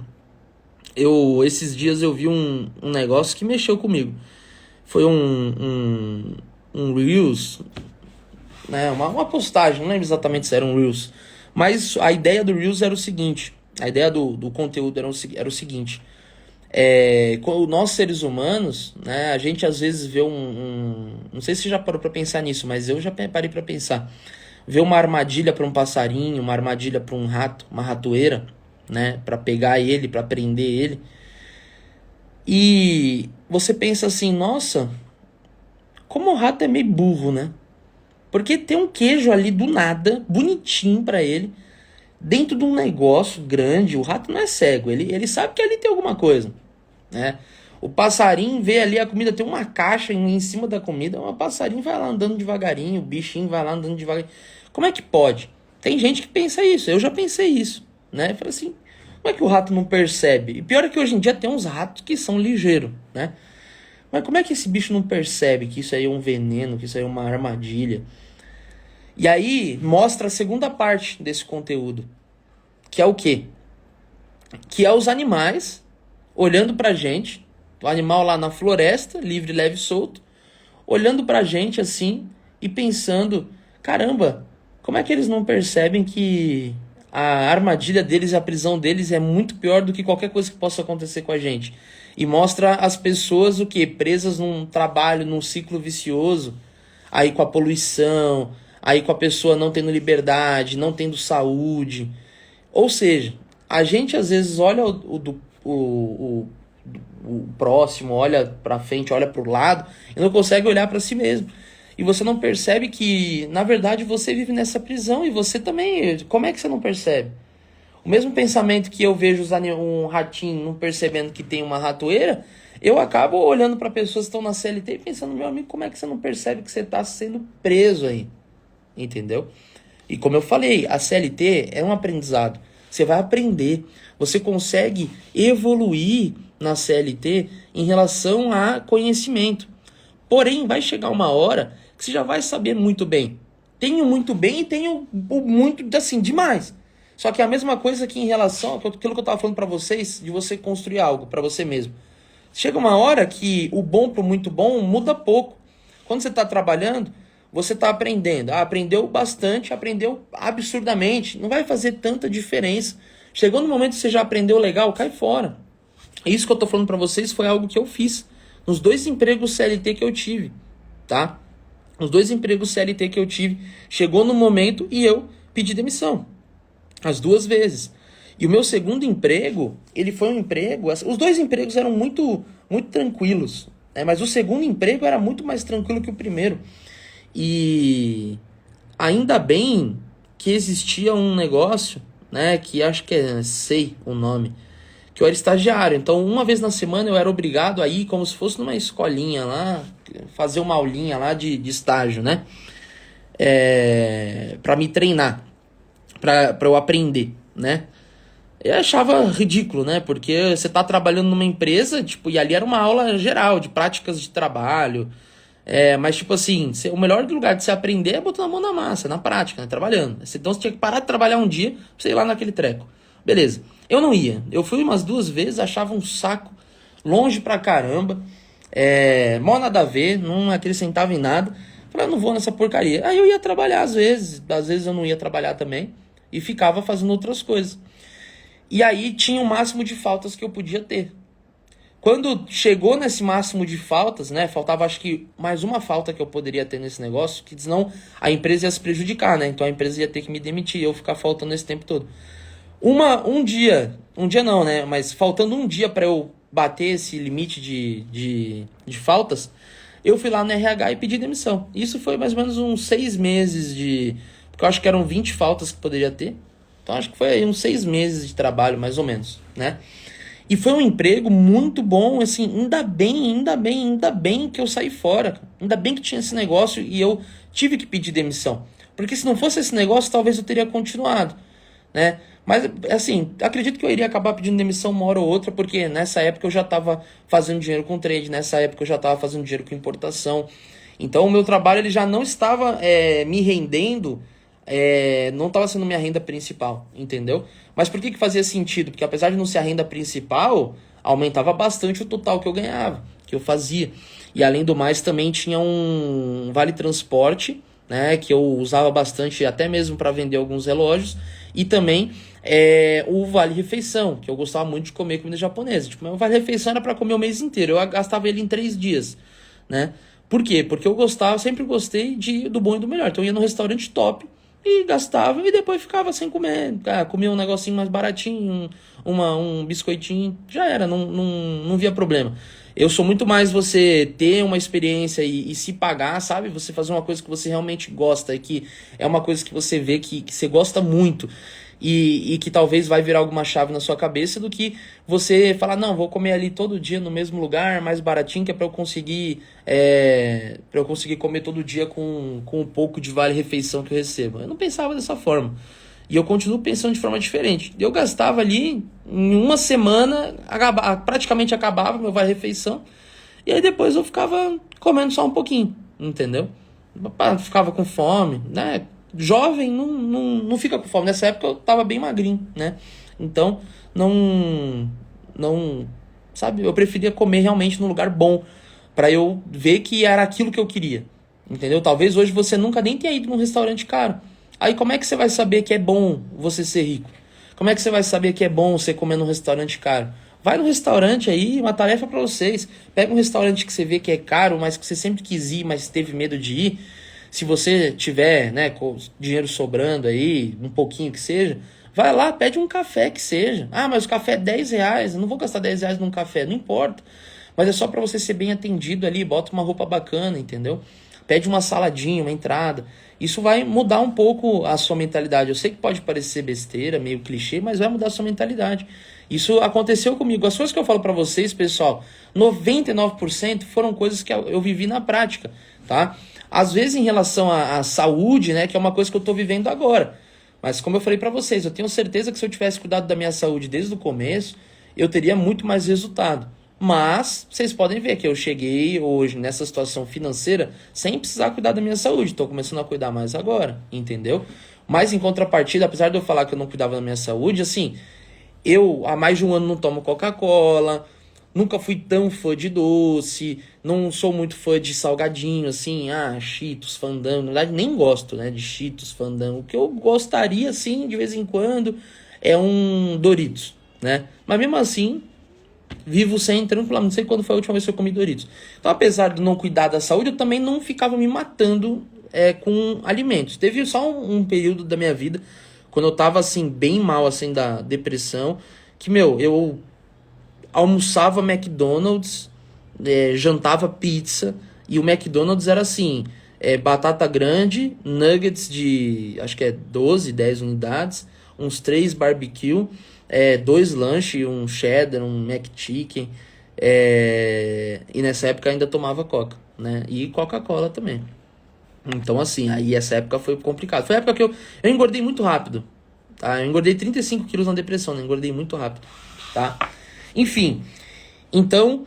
Esses dias eu vi um negócio que mexeu comigo. Foi um Reels, né? Uma postagem, não lembro exatamente se era um Reels, mas a ideia do Reels era o seguinte. A ideia do conteúdo era o seguinte. Nós seres humanos, né, a gente às vezes vê não sei se você já parou para pensar nisso, mas eu já parei para pensar. Vê uma armadilha para um passarinho, uma armadilha para um rato, uma ratoeira, né, para pegar ele, para prender ele. E você pensa assim, nossa, como o rato é meio burro, né? Porque tem um queijo ali do nada, bonitinho para ele, dentro de um negócio grande. O rato não é cego, ele sabe que ali tem alguma coisa, né? O passarinho vê ali a comida, tem uma caixa em cima da comida, o passarinho vai lá andando devagarinho, o bichinho vai lá andando devagarinho. Como é que pode? Tem gente que pensa isso, eu já pensei isso, né? Fala assim, como é que o rato não percebe? E pior é que hoje em dia tem uns ratos que são ligeiros, né? Mas como é que esse bicho não percebe que isso aí é um veneno, que isso aí é uma armadilha? E aí mostra a segunda parte desse conteúdo, que é o quê? Que é os animais olhando pra gente, o animal lá na floresta, livre, leve e solto, olhando pra gente assim e pensando, caramba, como é que eles não percebem que a armadilha deles, a prisão deles é muito pior do que qualquer coisa que possa acontecer com a gente? E mostra as pessoas o quê? Presas num trabalho, num ciclo vicioso, aí com a poluição, aí com a pessoa não tendo liberdade, não tendo saúde. Ou seja, a gente às vezes olha o próximo, olha pra frente, olha pro lado e não consegue olhar pra si mesmo. E você não percebe que, na verdade, você vive nessa prisão e você também... Como é que você não percebe? O mesmo pensamento que eu vejo um ratinho não percebendo que tem uma ratoeira, eu acabo olhando para pessoas que estão na CLT e pensando, meu amigo, como é que você não percebe que você está sendo preso aí? Entendeu? E como eu falei, a CLT é um aprendizado. Você vai aprender. Você consegue evoluir na CLT em relação a conhecimento. Porém, vai chegar uma hora que você já vai saber muito bem. Tenho muito bem e tenho muito, assim, demais. Só que é a mesma coisa que em relação àquilo que eu estava falando para vocês, de você construir algo para você mesmo. Chega uma hora que o bom pro muito bom muda pouco. Quando você está trabalhando, você está aprendendo. Aprendeu bastante, aprendeu absurdamente. Não vai fazer tanta diferença. Chegou no momento que você já aprendeu legal, cai fora. Isso que eu estou falando para vocês foi algo que eu fiz nos 2 empregos CLT que eu tive, tá? Os 2 empregos CLT que eu tive, chegou no momento e eu pedi demissão. As 2 vezes. E o meu segundo emprego, ele foi um emprego... Os 2 empregos eram muito tranquilos, né? Mas o segundo emprego era muito mais tranquilo que o primeiro. E ainda bem que existia um negócio, né? Que acho que é SEI o nome, que eu era estagiário. Então, uma vez na semana eu era obrigado a ir como se fosse numa escolinha lá, fazer uma aulinha lá de estágio, né? Para me treinar, para eu aprender, né? Eu achava ridículo, né? Porque você tá trabalhando numa empresa, tipo, e ali era uma aula geral de práticas de trabalho. Mas, tipo assim, o melhor lugar de você aprender é botando a mão na massa, na prática, né? Trabalhando. Então você tinha que parar de trabalhar um dia pra você ir lá naquele treco. Beleza. Eu não ia. Eu fui umas 2 vezes, achava um saco, longe pra caramba. Mó nada a ver, não acrescentava em nada. Falei, eu não vou nessa porcaria. Aí eu ia trabalhar às vezes eu não ia trabalhar também. E ficava fazendo outras coisas. E aí tinha o máximo de faltas que eu podia ter. Quando chegou nesse máximo de faltas, né? Faltava acho que mais uma falta que eu poderia ter nesse negócio, que senão a empresa ia se prejudicar, né? Então a empresa ia ter que me demitir, eu ficar faltando esse tempo todo. Um dia não, né? Mas faltando um dia para eu bater esse limite de faltas, eu fui lá no RH e pedi demissão. Isso foi mais ou menos uns 6 meses porque eu acho que eram 20 faltas que poderia ter. Então acho que foi aí uns 6 meses de trabalho, mais ou menos, né? E foi um emprego muito bom, assim, ainda bem que eu saí fora. Ainda bem que tinha esse negócio e eu tive que pedir demissão. Porque se não fosse esse negócio, talvez eu teria continuado, né? Mas, assim, acredito que eu iria acabar pedindo demissão uma hora ou outra, porque nessa época eu já estava fazendo dinheiro com trade, nessa época eu já estava fazendo dinheiro com importação. Então o meu trabalho ele já não estava me rendendo, não estava sendo minha renda principal, entendeu? Mas por que fazia sentido? Porque apesar de não ser a renda principal, aumentava bastante o total que eu ganhava, que eu fazia. E além do mais, também tinha um vale transporte, né, que eu usava bastante até mesmo para vender alguns relógios. E também o vale refeição, que eu gostava muito de comer comida japonesa. Tipo, meu vale refeição era para comer o mês inteiro. Eu gastava ele em 3 dias, né? Por quê? Porque eu sempre gostei do bom e do melhor. Então eu ia no restaurante top e gastava e depois ficava sem comer. Comia um negocinho mais baratinho, um biscoitinho, já era, não via problema. Eu sou muito mais você ter uma experiência e se pagar, sabe? Você fazer uma coisa que você realmente gosta e que é uma coisa que você vê que você gosta muito e que talvez vai virar alguma chave na sua cabeça do que você falar, não, vou comer ali todo dia no mesmo lugar, mais baratinho, que é para eu conseguir comer todo dia com um pouco de vale-refeição que eu recebo. Eu não pensava dessa forma. E eu continuo pensando de forma diferente. Eu gastava ali, em uma semana, praticamente acabava meu vale-refeição. E aí depois eu ficava comendo só um pouquinho, entendeu? Ficava com fome, né? Jovem não fica com fome. Nessa época eu tava bem magrinho, né? Então, sabe? Eu preferia comer realmente num lugar bom, pra eu ver que era aquilo que eu queria, entendeu? Talvez hoje você nunca nem tenha ido num restaurante caro. Aí como é que você vai saber que é bom você ser rico? Como é que você vai saber que é bom você comer num restaurante caro? Vai no restaurante aí, uma tarefa pra vocês. Pega um restaurante que você vê que é caro, mas que você sempre quis ir, mas teve medo de ir. Se você tiver, né, com dinheiro sobrando aí, um pouquinho que seja, vai lá, pede um café que seja. Ah, mas o café é 10 reais, eu não vou gastar 10 reais num café, não importa. Mas é só pra você ser bem atendido ali, bota uma roupa bacana, entendeu? Pede uma saladinha, uma entrada. Isso vai mudar um pouco a sua mentalidade. Eu sei que pode parecer besteira, meio clichê, mas vai mudar a sua mentalidade. Isso aconteceu comigo. As coisas que eu falo pra vocês, pessoal, 99% foram coisas que eu vivi na prática, tá? Às vezes em relação à saúde, né, que é uma coisa que eu tô vivendo agora. Mas como eu falei pra vocês, eu tenho certeza que se eu tivesse cuidado da minha saúde desde o começo, eu teria muito mais resultado. Mas vocês podem ver que eu cheguei hoje nessa situação financeira sem precisar cuidar da minha saúde. Estou começando a cuidar mais agora, entendeu? Mas em contrapartida, apesar de eu falar que eu não cuidava da minha saúde, assim, eu há mais de um ano não tomo Coca-Cola, nunca fui tão fã de doce, não sou muito fã de salgadinho, assim, Cheetos, Fandango. Na verdade, nem gosto, né, de Cheetos, Fandango. O que eu gostaria, assim, de vez em quando, é um Doritos, né? Mas mesmo assim, vivo sem, tranquilamente. Não sei quando foi a última vez que eu comi Doritos. Então, apesar de não cuidar da saúde, eu também não ficava me matando com alimentos. Teve só um período da minha vida, quando eu tava, assim, bem mal, assim, da depressão, que, eu almoçava McDonald's, jantava pizza, e o McDonald's era assim, batata grande, nuggets de, acho que 12, 10 unidades, uns 3 barbecue, 2 lanches, um cheddar, um McChicken, e nessa época ainda tomava Coca, né? E Coca-Cola também. Então, assim, aí essa época foi complicado. Foi a época que eu engordei muito rápido, tá? Eu engordei 35 quilos na depressão, né? Engordei muito rápido, tá? Enfim, então,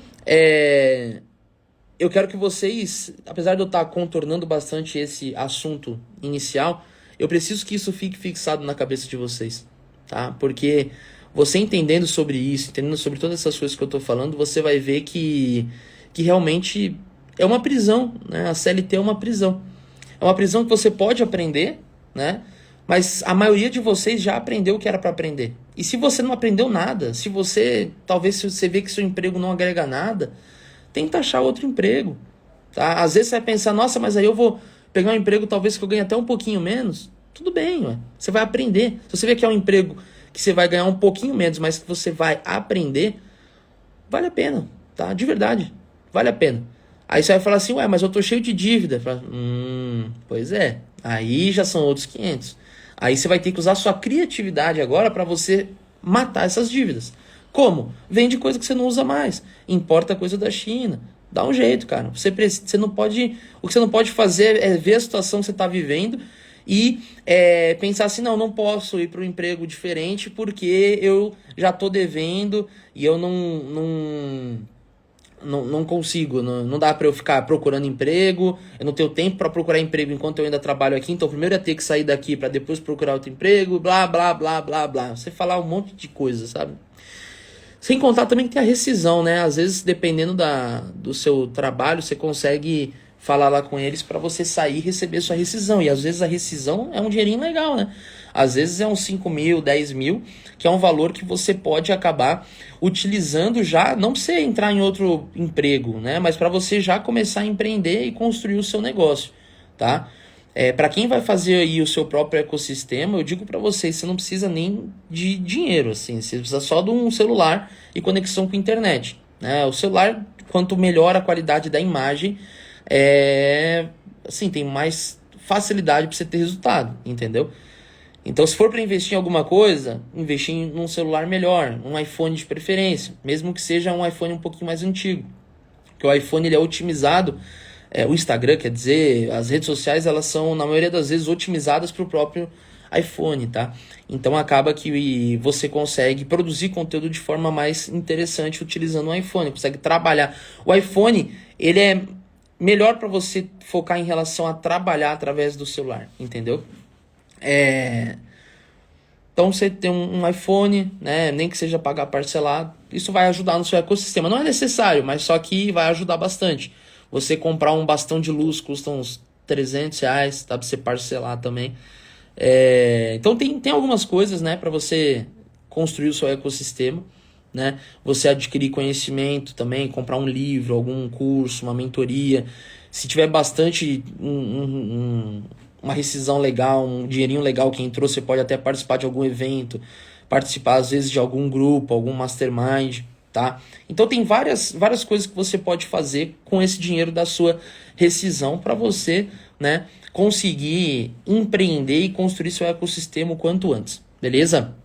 eu quero que vocês, apesar de eu estar contornando bastante esse assunto inicial, eu preciso que isso fique fixado na cabeça de vocês, tá? Porque você entendendo sobre isso, entendendo sobre todas essas coisas que eu tô falando, você vai ver que realmente é uma prisão, né? A CLT é uma prisão. É uma prisão que você pode aprender, né? Mas a maioria de vocês já aprendeu o que era para aprender. E se você não aprendeu nada, se você vê que seu emprego não agrega nada, tenta achar outro emprego, tá? Às vezes você vai pensar, nossa, mas aí eu vou pegar um emprego talvez que eu ganhe até um pouquinho menos. Tudo bem, ué. Você vai aprender. Se você vê que é um emprego que você vai ganhar um pouquinho menos, mas que você vai aprender, vale a pena, tá? De verdade, vale a pena. Aí você vai falar assim, ué, mas eu tô cheio de dívida. Fala, pois é, aí já são outros 500. Aí você vai ter que usar sua criatividade agora para você matar essas dívidas. Como? Vende coisa que você não usa mais. Importa coisa da China. Dá um jeito, cara. Você não pode. O que você não pode fazer é ver a situação que você está vivendo e pensar assim, não posso ir para um emprego diferente porque eu já estou devendo e eu não consigo, não dá para eu ficar procurando emprego, eu não tenho tempo para procurar emprego enquanto eu ainda trabalho aqui, então primeiro eu ia ter que sair daqui para depois procurar outro emprego, blá, blá, blá, blá, blá. Você falar um monte de coisa, sabe? Sem contar também que tem a rescisão, né? Às vezes, dependendo do seu trabalho, você consegue falar lá com eles para você sair e receber sua rescisão. E às vezes a rescisão é um dinheirinho legal, né? Às vezes é uns 5 mil, 10 mil, que é um valor que você pode acabar utilizando já, não pra você entrar em outro emprego, né? Mas para você já começar a empreender e construir o seu negócio, tá? Para quem vai fazer aí o seu próprio ecossistema, eu digo para vocês, você não precisa nem de dinheiro, assim, você precisa só de um celular e conexão com a internet, né? O celular, quanto melhor a qualidade da imagem, assim, tem mais facilidade para você ter resultado, entendeu? Então, se for para investir em alguma coisa, investir num celular melhor, um iPhone de preferência, mesmo que seja um iPhone um pouquinho mais antigo, porque o iPhone ele é otimizado, o Instagram, quer dizer, as redes sociais, elas são, na maioria das vezes, otimizadas para o próprio iPhone, tá? Então, acaba que você consegue produzir conteúdo de forma mais interessante utilizando o iPhone, consegue trabalhar. O iPhone, ele é melhor para você focar em relação a trabalhar através do celular, entendeu? Então você tem um iPhone, né, nem que seja pagar parcelado, isso vai ajudar no seu ecossistema. Não é necessário, mas só que vai ajudar bastante. Você comprar um bastão de luz custa uns R$ 300, dá pra você parcelar também. Então tem algumas coisas, né, para você construir o seu ecossistema, né? Você adquirir conhecimento também, comprar um livro, algum curso, uma mentoria. Se tiver bastante uma rescisão legal, um dinheirinho legal que entrou, você pode até participar de algum evento, participar às vezes de algum grupo, algum mastermind, tá? Então tem várias coisas que você pode fazer com esse dinheiro da sua rescisão para você, né, conseguir empreender e construir seu ecossistema o quanto antes, beleza?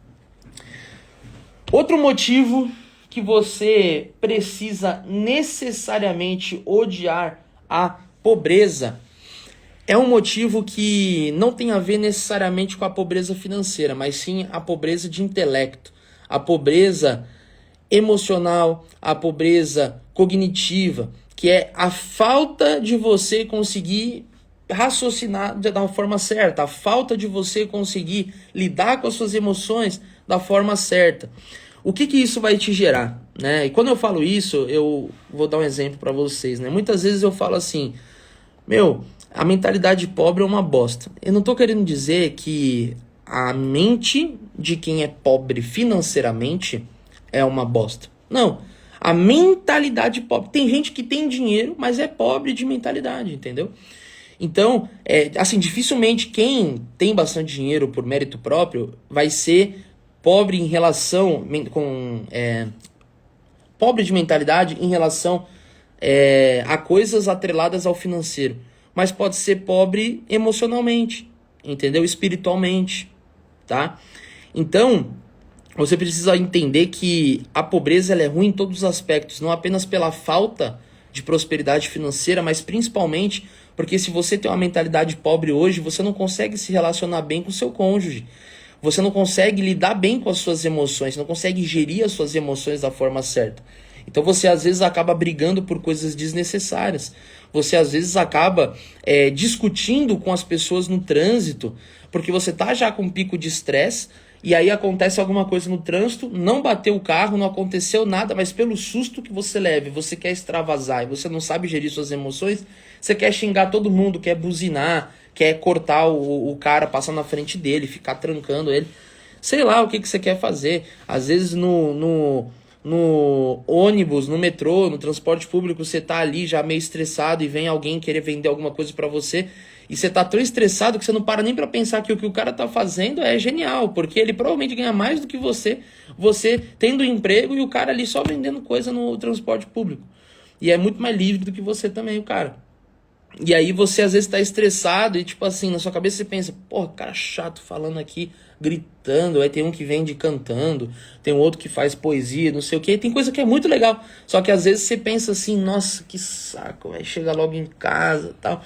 Outro motivo que você precisa necessariamente odiar a pobreza é um motivo que não tem a ver necessariamente com a pobreza financeira, mas sim a pobreza de intelecto, a pobreza emocional, a pobreza cognitiva, que é a falta de você conseguir raciocinar da forma certa, a falta de você conseguir lidar com as suas emoções da forma certa. O que isso vai te gerar, né? E quando eu falo isso, eu vou dar um exemplo para vocês, né? Muitas vezes eu falo assim, a mentalidade pobre é uma bosta. Eu não tô querendo dizer que a mente de quem é pobre financeiramente é uma bosta. Não. A mentalidade pobre. Tem gente que tem dinheiro, mas é pobre de mentalidade, entendeu? Então, assim, dificilmente quem tem bastante dinheiro por mérito próprio vai ser pobre em relação pobre de mentalidade em relação a coisas atreladas ao financeiro. Mas pode ser pobre emocionalmente, entendeu? Espiritualmente, tá? Então, você precisa entender que a pobreza ela é ruim em todos os aspectos, não apenas pela falta de prosperidade financeira, mas principalmente porque se você tem uma mentalidade pobre hoje, você não consegue se relacionar bem com o seu cônjuge. Você não consegue lidar bem com as suas emoções, não consegue gerir as suas emoções da forma certa. Então você às vezes acaba brigando por coisas desnecessárias. Você às vezes acaba discutindo com as pessoas no trânsito, porque você tá já com um pico de estresse, e aí acontece alguma coisa no trânsito, não bateu o carro, não aconteceu nada, mas pelo susto que você leva, você quer extravasar e você não sabe gerir suas emoções, você quer xingar todo mundo, quer buzinar, quer cortar o cara, passar na frente dele, ficar trancando ele. Sei lá o que você quer fazer. Às vezes no ônibus, no metrô, no transporte público, você tá ali já meio estressado e vem alguém querer vender alguma coisa pra você e você tá tão estressado que você não para nem pra pensar que o que o cara tá fazendo é genial, porque ele provavelmente ganha mais do que você tendo um emprego e o cara ali só vendendo coisa no transporte público. E é muito mais livre do que você também, o cara. E aí você às vezes tá estressado e tipo assim, na sua cabeça você pensa, porra, cara chato falando aqui, gritando, aí tem um que vende cantando, tem um outro que faz poesia, não sei o que, tem coisa que é muito legal, só que às vezes você pensa assim, nossa, que saco, vai chegar logo em casa e tal.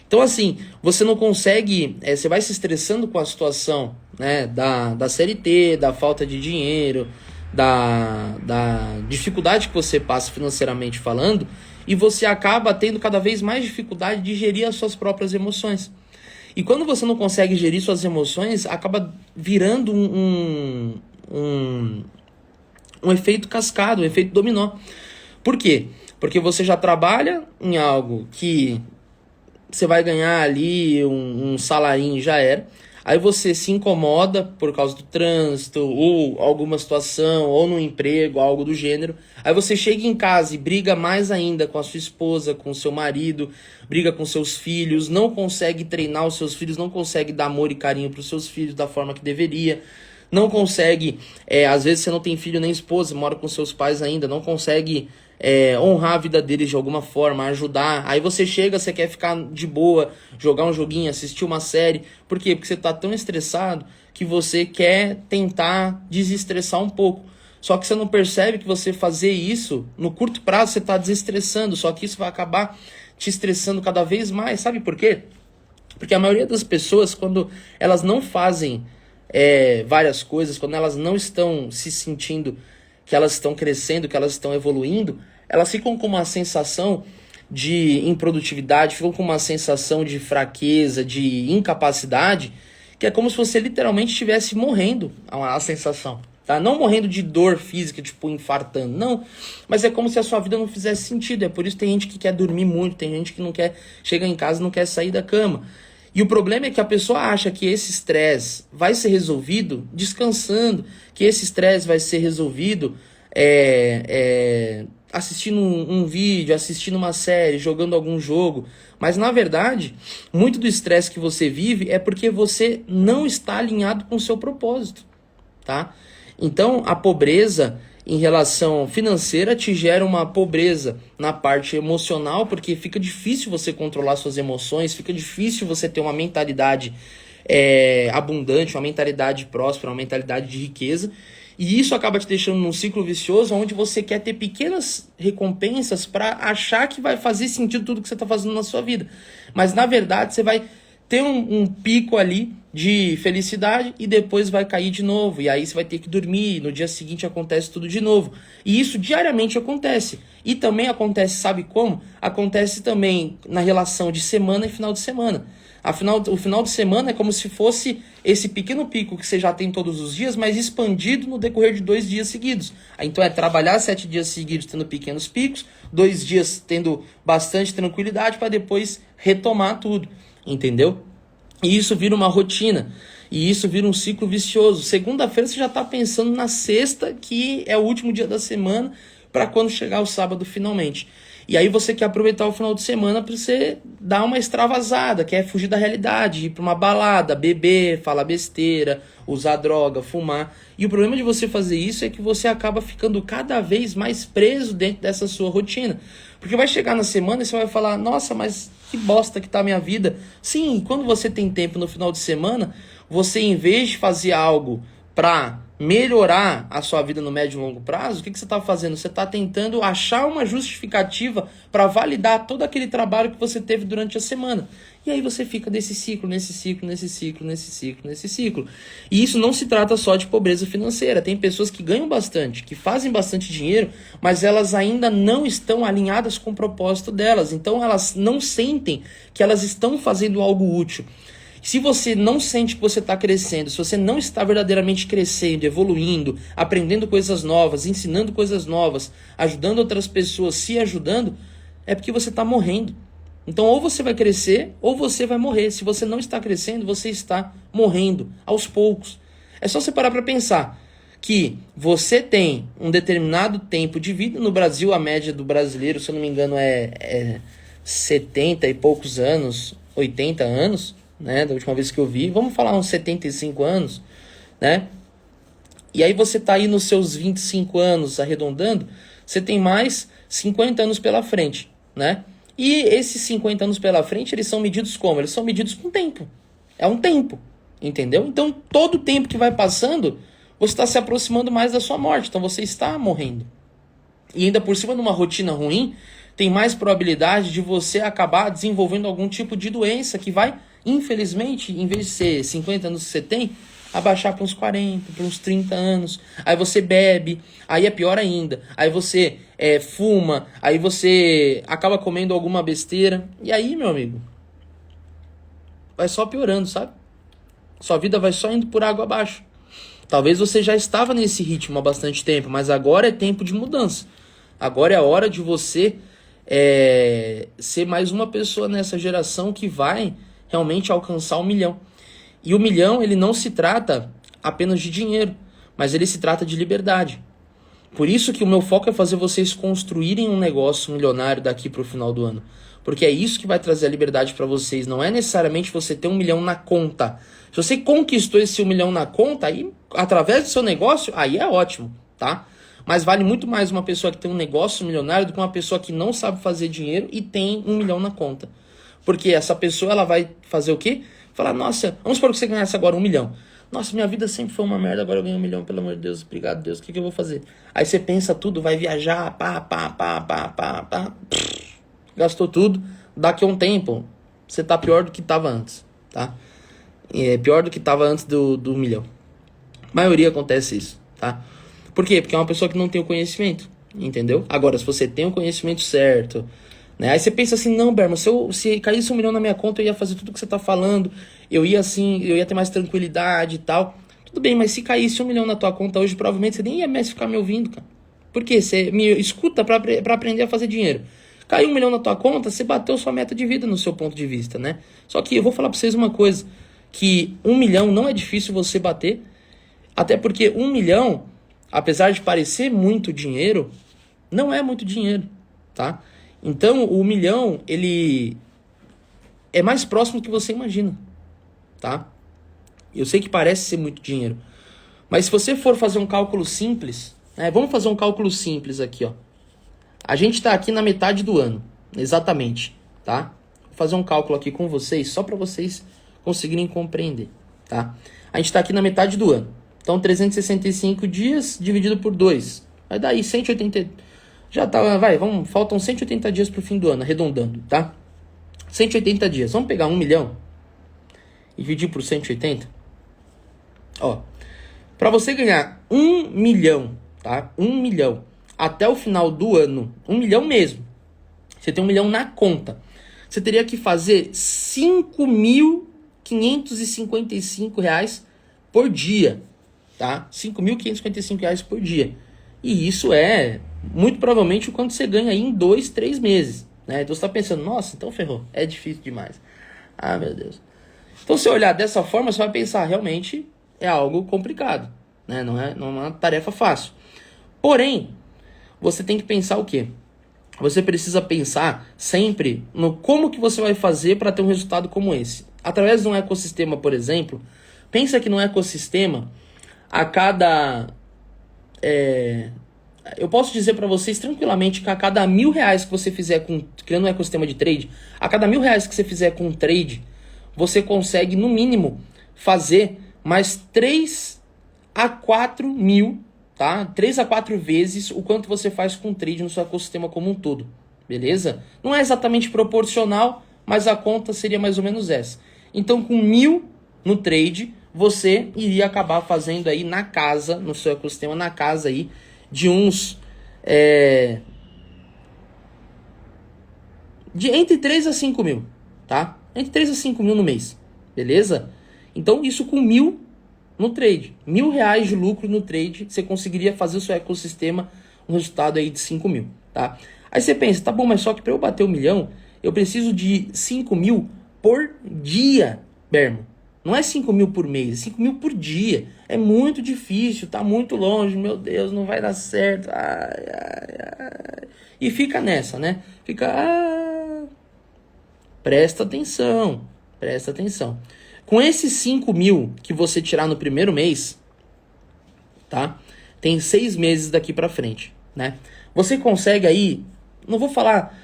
Então assim, você não consegue, você vai se estressando com a situação, né, da CLT, da falta de dinheiro, da dificuldade que você passa financeiramente falando, e você acaba tendo cada vez mais dificuldade de gerir as suas próprias emoções. E quando você não consegue gerir suas emoções, acaba virando um efeito cascata, um efeito dominó. Por quê? Porque você já trabalha em algo que você vai ganhar ali um salarinho, já era. Aí você se incomoda por causa do trânsito, ou alguma situação, ou no emprego, algo do gênero. Aí você chega em casa e briga mais ainda com a sua esposa, com o seu marido, briga com seus filhos, não consegue treinar os seus filhos, não consegue dar amor e carinho para os seus filhos da forma que deveria. Não consegue, às vezes você não tem filho nem esposa, mora com seus pais ainda, não consegue honrar a vida deles de alguma forma, ajudar. Aí você chega, você quer ficar de boa, jogar um joguinho, assistir uma série. Por quê? Porque você tá tão estressado que você quer tentar desestressar um pouco. Só que você não percebe que você fazer isso, no curto prazo você tá desestressando, só que isso vai acabar te estressando cada vez mais. Sabe por quê? Porque a maioria das pessoas, quando elas não fazem várias coisas, quando elas não estão se sentindo que elas estão crescendo, que elas estão evoluindo, elas ficam com uma sensação de improdutividade, ficam com uma sensação de fraqueza, de incapacidade, que é como se você literalmente estivesse morrendo, a sensação, tá? Não morrendo de dor física, tipo infartando, não, mas é como se a sua vida não fizesse sentido. É por isso que tem gente que quer dormir muito, tem gente que não quer, chega em casa e não quer sair da cama. E o problema é que a pessoa acha que esse estresse vai ser resolvido descansando, que esse estresse vai ser resolvido assistindo um vídeo, assistindo uma série, jogando algum jogo. Mas na verdade, muito do estresse que você vive é porque você não está alinhado com o seu propósito, tá? Então a pobreza em relação financeira te gera uma pobreza na parte emocional, porque fica difícil você controlar suas emoções, fica difícil você ter uma mentalidade abundante, uma mentalidade próspera, uma mentalidade de riqueza. E isso acaba te deixando num ciclo vicioso onde você quer ter pequenas recompensas para achar que vai fazer sentido tudo que você está fazendo na sua vida. Mas na verdade você vai ter um pico ali de felicidade e depois vai cair de novo. E aí você vai ter que dormir, no dia seguinte acontece tudo de novo. E isso diariamente acontece. E também acontece, sabe como? Acontece também na relação de semana e final de semana. Afinal, o final de semana é como se fosse esse pequeno pico que você já tem todos os dias, mas expandido no decorrer de 2 dias seguidos. Então é trabalhar 7 dias seguidos tendo pequenos picos, 2 dias tendo bastante tranquilidade para depois retomar tudo, entendeu? E isso vira uma rotina, e isso vira um ciclo vicioso. Segunda-feira você já está pensando na sexta, que é o último dia da semana, para quando chegar o sábado finalmente. E aí você quer aproveitar o final de semana para você dar uma extravasada, quer fugir da realidade, ir para uma balada, beber, falar besteira, usar droga, fumar. E o problema de você fazer isso é que você acaba ficando cada vez mais preso dentro dessa sua rotina. Porque vai chegar na semana e você vai falar, nossa, mas que bosta que tá a minha vida. Sim, quando você tem tempo no final de semana, você em vez de fazer algo para melhorar a sua vida no médio e longo prazo, o que você está fazendo? Você está tentando achar uma justificativa para validar todo aquele trabalho que você teve durante a semana. E aí você fica nesse ciclo, nesse ciclo, nesse ciclo, nesse ciclo, nesse ciclo. E isso não se trata só de pobreza financeira. Tem pessoas que ganham bastante, que fazem bastante dinheiro, mas elas ainda não estão alinhadas com o propósito delas. Então elas não sentem que elas estão fazendo algo útil. Se você não sente que você está crescendo, se você não está verdadeiramente crescendo, evoluindo, aprendendo coisas novas, ensinando coisas novas, ajudando outras pessoas, se ajudando, é porque você está morrendo. Então ou você vai crescer ou você vai morrer. Se você não está crescendo, você está morrendo aos poucos. É só você parar para pensar que você tem um determinado tempo de vida. No Brasil, a média do brasileiro, se eu não me engano, é 70 e poucos anos, 80 anos. Né, da última vez que eu vi, vamos falar uns 75 anos, né? E aí você tá aí nos seus 25 anos arredondando, você tem mais 50 anos pela frente, né? E esses 50 anos pela frente, eles são medidos como? Eles são medidos com tempo. É um tempo, entendeu? Então, todo o tempo que vai passando, você está se aproximando mais da sua morte, então você está morrendo. E ainda por cima de uma rotina ruim, tem mais probabilidade de você acabar desenvolvendo algum tipo de doença que vai, infelizmente, em vez de ser 50 anos que você tem, abaixar para uns 40, para uns 30 anos. Aí você bebe, aí é pior ainda. Aí você fuma, aí você acaba comendo alguma besteira. E aí, meu amigo, vai só piorando, sabe? Sua vida vai só indo por água abaixo. Talvez você já estava nesse ritmo há bastante tempo, mas agora é tempo de mudança. Agora é a hora de você ser mais uma pessoa nessa geração que vai realmente alcançar 1 milhão. E o 1 milhão, ele não se trata apenas de dinheiro, mas ele se trata de liberdade. Por isso que o meu foco é fazer vocês construírem um negócio milionário daqui para o final do ano. Porque é isso que vai trazer a liberdade para vocês. Não é necessariamente você ter 1 milhão na conta. Se você conquistou esse 1 milhão na conta, aí, através do seu negócio, aí é ótimo, tá? Mas vale muito mais uma pessoa que tem um negócio milionário do que uma pessoa que não sabe fazer dinheiro e tem 1 milhão na conta. Porque essa pessoa, ela vai fazer o quê? Falar, nossa, vamos supor que você ganhasse agora 1 milhão. Nossa, minha vida sempre foi uma merda, agora eu ganho 1 milhão, pelo amor de Deus, obrigado Deus, o que eu vou fazer? Aí você pensa tudo, vai viajar, gastou tudo, daqui a um tempo, você tá pior do que tava antes, tá? É pior do que tava antes do 1 milhão. A maioria acontece isso, tá? Por quê? Porque é uma pessoa que não tem o conhecimento, entendeu? Agora, se você tem o conhecimento certo, né? Aí você pensa assim, não, Berman, se caísse 1 milhão na minha conta, eu ia fazer tudo que você tá falando, eu ia ter mais tranquilidade e tal. Tudo bem, mas se caísse 1 milhão na tua conta hoje, provavelmente você nem ia mais ficar me ouvindo, cara. Por quê? Você me escuta pra aprender a fazer dinheiro. Caiu 1 milhão na tua conta, você bateu sua meta de vida no seu ponto de vista, né? Só que eu vou falar pra vocês uma coisa, que 1 milhão não é difícil você bater, até porque 1 milhão, apesar de parecer muito dinheiro, não é muito dinheiro, tá? Então, o 1 milhão, ele é mais próximo do que você imagina, tá? Eu sei que parece ser muito dinheiro, mas se você for fazer um cálculo simples, né? Vamos fazer um cálculo simples aqui, ó. A gente tá aqui na metade do ano, exatamente, tá? Vou fazer um cálculo aqui com vocês, só para vocês conseguirem compreender, tá? A gente tá aqui na metade do ano. Então, 365 dias dividido por 2. Vai dar aí 180. Já tá, faltam 180 dias pro fim do ano, arredondando, tá? 180 dias. Vamos pegar 1 milhão e dividir por 180? Ó, para você ganhar 1 milhão, tá? 1 milhão até o final do ano, 1 milhão mesmo. Você tem 1 milhão na conta. Você teria que fazer R$ 5.555 por dia, tá? R$ 5.555 por dia. E isso é muito provavelmente o quanto você ganha aí em 2, 3 meses, né? Então você tá pensando, nossa, então ferrou, é difícil demais. Ah, meu Deus. Então se olhar dessa forma, você vai pensar, realmente é algo complicado, né? Não é uma tarefa fácil. Porém, você tem que pensar o quê? Você precisa pensar sempre no como que você vai fazer para ter um resultado como esse. Através de um ecossistema, por exemplo, pensa que no ecossistema, a cada... eu posso dizer para vocês tranquilamente que a cada R$ 1.000 que você fizer criando um ecossistema de trade, a cada R$ 1.000 que você fizer com trade, você consegue, no mínimo, fazer mais 3 a 4 mil, tá? 3 a 4 vezes o quanto você faz com trade no seu ecossistema como um todo, beleza? Não é exatamente proporcional, mas a conta seria mais ou menos essa. Então, com 1.000 no trade, você iria acabar fazendo aí na casa, no seu ecossistema, na casa aí de uns... de entre 3 a 5 mil, tá? Entre 3 a 5 mil no mês, beleza? Então, isso com 1.000 no trade. R$ 1.000 de lucro no trade, você conseguiria fazer o seu ecossistema um resultado aí de 5 mil, tá? Aí você pensa, tá bom, mas só que para eu bater 1 milhão, eu preciso de 5 mil por dia, Berman. Não é 5 mil por mês, é 5 mil por dia. É muito difícil, tá muito longe, meu Deus, não vai dar certo. Ai, ai, ai. E fica nessa, né? Presta atenção, presta atenção. Com esses 5 mil que você tirar no primeiro mês, tá? Tem 6 meses daqui pra frente, né? Você consegue aí, não vou falar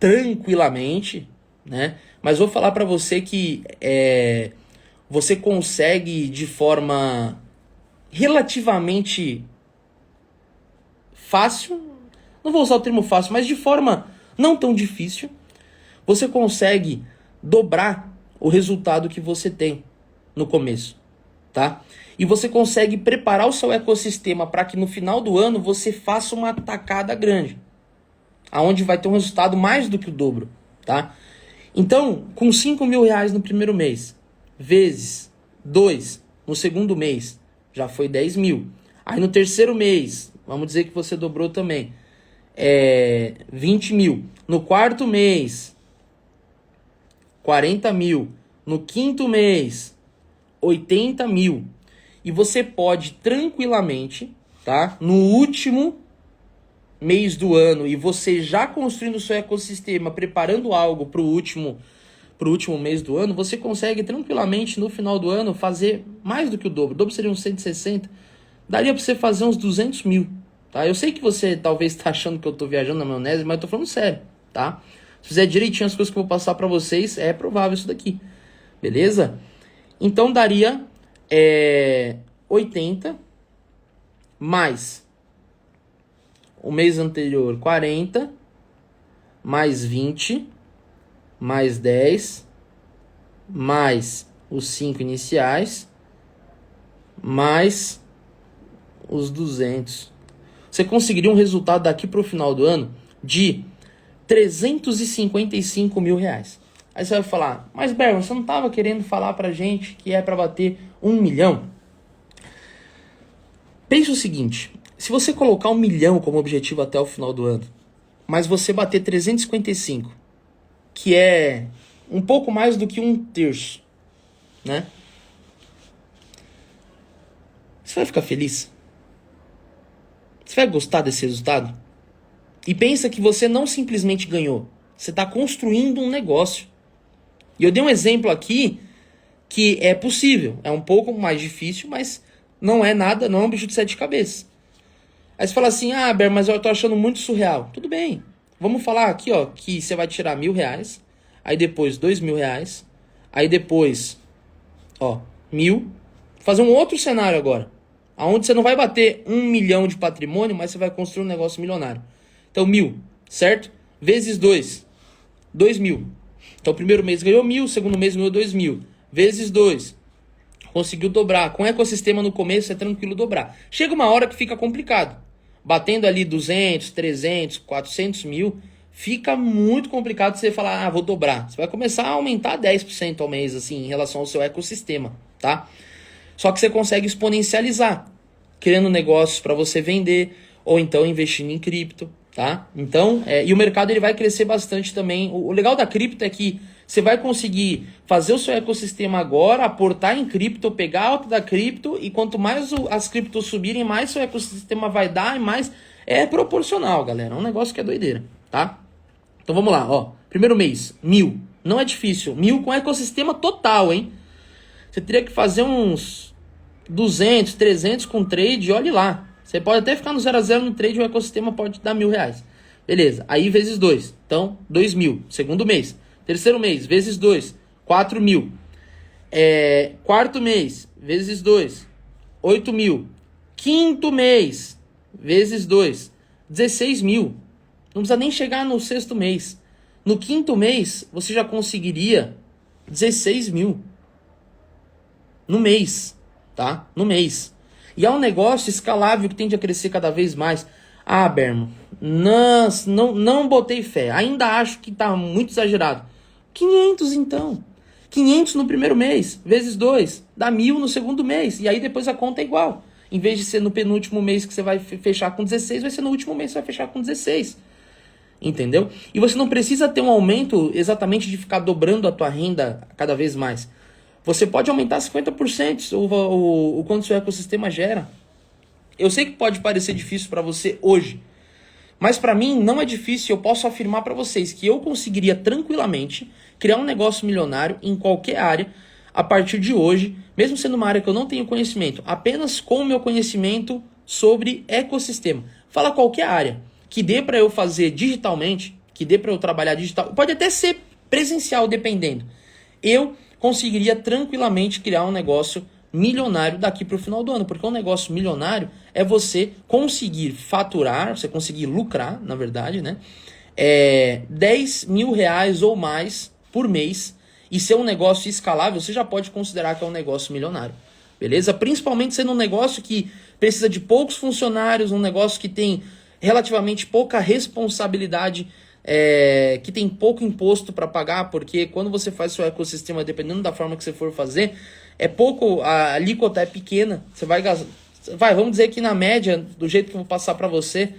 tranquilamente, né? Mas vou falar pra você que você consegue de forma relativamente fácil, não vou usar o termo fácil, mas de forma não tão difícil, você consegue dobrar o resultado que você tem no começo, tá? E você consegue preparar o seu ecossistema para que no final do ano você faça uma tacada grande, aonde vai ter um resultado mais do que o dobro, tá? Então, com 5 mil reais no primeiro mês, vezes 2 no segundo mês, já foi 10 mil. Aí no terceiro mês, vamos dizer que você dobrou também, 20 mil. No quarto mês, 40 mil. No quinto mês, 80 mil. E você pode tranquilamente, tá? No último mês do ano, e você já construindo o seu ecossistema, preparando algo para o último mês do ano, você consegue tranquilamente no final do ano fazer mais do que o dobro. O dobro seria uns 160. Daria para você fazer uns 200 mil. Tá? Eu sei que você talvez está achando que eu estou viajando na maionese, mas eu tô falando sério, tá? Se fizer direitinho as coisas que eu vou passar para vocês, é provável isso daqui. Beleza? Então daria 80 mais o mês anterior 40 mais 20 mais 10 mais os 5 iniciais mais os 200. Você conseguiria um resultado daqui para o final do ano de 355 mil reais. Aí você vai falar, mas Berman, você não estava querendo falar pra gente que é para bater 1 milhão? Pense o seguinte, se você colocar 1 milhão como objetivo até o final do ano, mas você bater 355, que é um pouco mais do que 1/3, né? Você vai ficar feliz? Você vai gostar desse resultado? E pensa que você não simplesmente ganhou. Você está construindo um negócio. E eu dei um exemplo aqui que é possível. É um pouco mais difícil, mas não é nada, não é um bicho de 7 cabeças. Aí você fala assim, Ber, mas eu tô achando muito surreal. Tudo bem. Vamos falar aqui, ó, que você vai tirar R$ 1.000, aí depois R$ 2.000, aí depois, 1.000, fazer um outro cenário agora, onde você não vai bater 1 milhão de patrimônio, mas você vai construir um negócio milionário. Então, 1.000, certo? Vezes 2, 2.000. Então, o primeiro mês ganhou 1.000, o segundo mês ganhou 2.000. Vezes 2, conseguiu dobrar. Com o ecossistema no começo é tranquilo dobrar. Chega uma hora que fica complicado. Batendo ali 200, 300, 400 mil, fica muito complicado você falar, vou dobrar. Você vai começar a aumentar 10% ao mês, assim, em relação ao seu ecossistema, tá? Só que você consegue exponencializar, criando negócios para você vender, ou então investindo em cripto, tá? Então, e o mercado ele vai crescer bastante também. O legal da cripto é que você vai conseguir fazer o seu ecossistema agora, aportar em cripto, pegar a alta da cripto, e quanto mais as criptos subirem, mais seu ecossistema vai dar, e mais é proporcional, galera. É um negócio que é doideira, tá? Então vamos lá, ó. Primeiro mês, 1.000. Não é difícil. 1.000 com ecossistema total, hein? Você teria que fazer uns 200, 300 com trade, olhe lá. Você pode até ficar no 0 a 0 no trade, o ecossistema pode dar R$1.000. Beleza, aí vezes 2. Então, 2.000. Segundo mês. Terceiro mês, vezes 2. 4.000. Quarto mês, vezes 2. 8.000. Quinto mês, vezes 2. 16.000. Não precisa nem chegar no sexto mês. No quinto mês, você já conseguiria 16.000. No mês, tá? No mês. E é um negócio escalável que tende a crescer cada vez mais. Berman, não botei fé. Ainda acho que tá muito exagerado. 500 então. 500 no primeiro mês, vezes 2. Dá 1.000 no segundo mês. E aí depois a conta é igual. Em vez de ser no penúltimo mês que você vai fechar com 16, vai ser no último mês que você vai fechar com 16. Entendeu? E você não precisa ter um aumento exatamente de ficar dobrando a tua renda cada vez mais. Você pode aumentar 50% o quanto seu ecossistema gera. Eu sei que pode parecer difícil para você hoje, mas para mim não é difícil. Eu posso afirmar para vocês que eu conseguiria tranquilamente criar um negócio milionário em qualquer área a partir de hoje, mesmo sendo uma área que eu não tenho conhecimento, apenas com o meu conhecimento sobre ecossistema. Fala qualquer área que dê para eu fazer digitalmente, que dê para eu trabalhar digital, pode até ser presencial, dependendo. Eu conseguiria tranquilamente criar um negócio milionário daqui para o final do ano, porque um negócio milionário é você conseguir faturar, você conseguir lucrar, na verdade, né? R$10.000 ou mais por mês, e ser um negócio escalável, você já pode considerar que é um negócio milionário, beleza? Principalmente sendo um negócio que precisa de poucos funcionários, um negócio que tem relativamente pouca responsabilidade, que tem pouco imposto para pagar, porque quando você faz seu ecossistema, dependendo da forma que você for fazer, a alíquota é pequena, você vai gastar, vamos dizer que na média, do jeito que eu vou passar para você,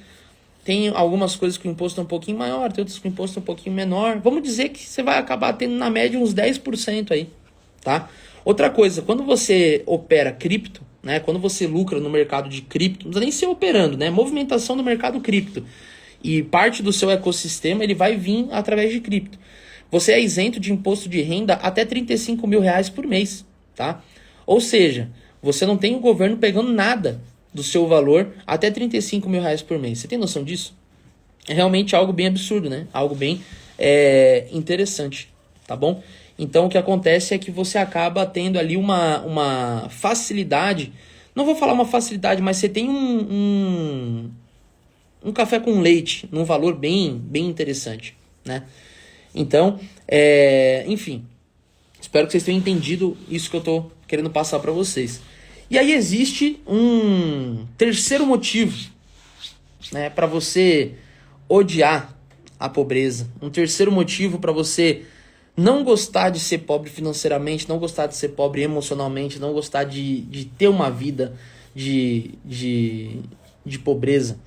tem algumas coisas com imposto um pouquinho maior, tem outras com imposto um pouquinho menor, vamos dizer que você vai acabar tendo na média uns 10% aí, tá? Outra coisa, quando você opera cripto, né, quando você lucra no mercado de cripto, não precisa nem ser operando, né, movimentação do mercado cripto, e parte do seu ecossistema ele vai vir através de cripto. Você é isento de imposto de renda até R$35.000 por mês, tá? Ou seja, você não tem o governo pegando nada do seu valor até R$35.000 por mês. Você tem noção disso? É realmente algo bem absurdo, né? Algo bem interessante, tá bom? Então o que acontece é que você acaba tendo ali uma facilidade, não vou falar uma facilidade, mas você tem um café com leite num valor bem interessante, né? Então, enfim, espero que vocês tenham entendido isso que eu tô querendo passar para vocês. E aí existe um terceiro motivo, né, para você odiar a pobreza. Um terceiro motivo para você não gostar de ser pobre financeiramente, não gostar de ser pobre emocionalmente, não gostar de ter uma vida de pobreza.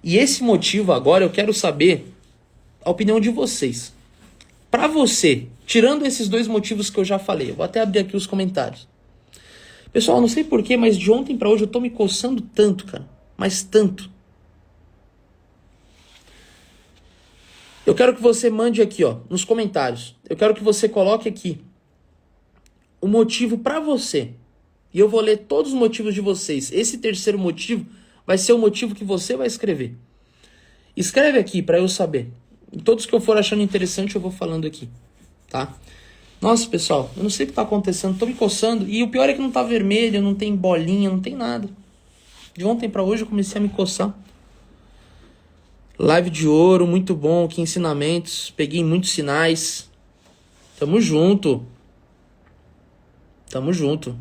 E esse motivo agora eu quero saber a opinião de vocês. Para você, tirando esses dois motivos que eu já falei, eu vou até abrir aqui os comentários. Pessoal, não sei porquê, mas de ontem para hoje eu tô me coçando tanto, cara. Mas tanto. Eu quero que você mande aqui, ó, nos comentários. Eu quero que você coloque aqui o motivo para você. E eu vou ler todos os motivos de vocês. Esse terceiro motivo vai ser o motivo que você vai escrever. Escreve aqui para eu saber. E todos que eu for achando interessante eu vou falando aqui, tá? Nossa, pessoal, eu não sei o que tá acontecendo, tô me coçando. E o pior é que não tá vermelho, não tem bolinha, não tem nada. De ontem pra hoje eu comecei a me coçar. Live de ouro, muito bom, que ensinamentos. Peguei muitos sinais. Tamo junto. Tamo junto.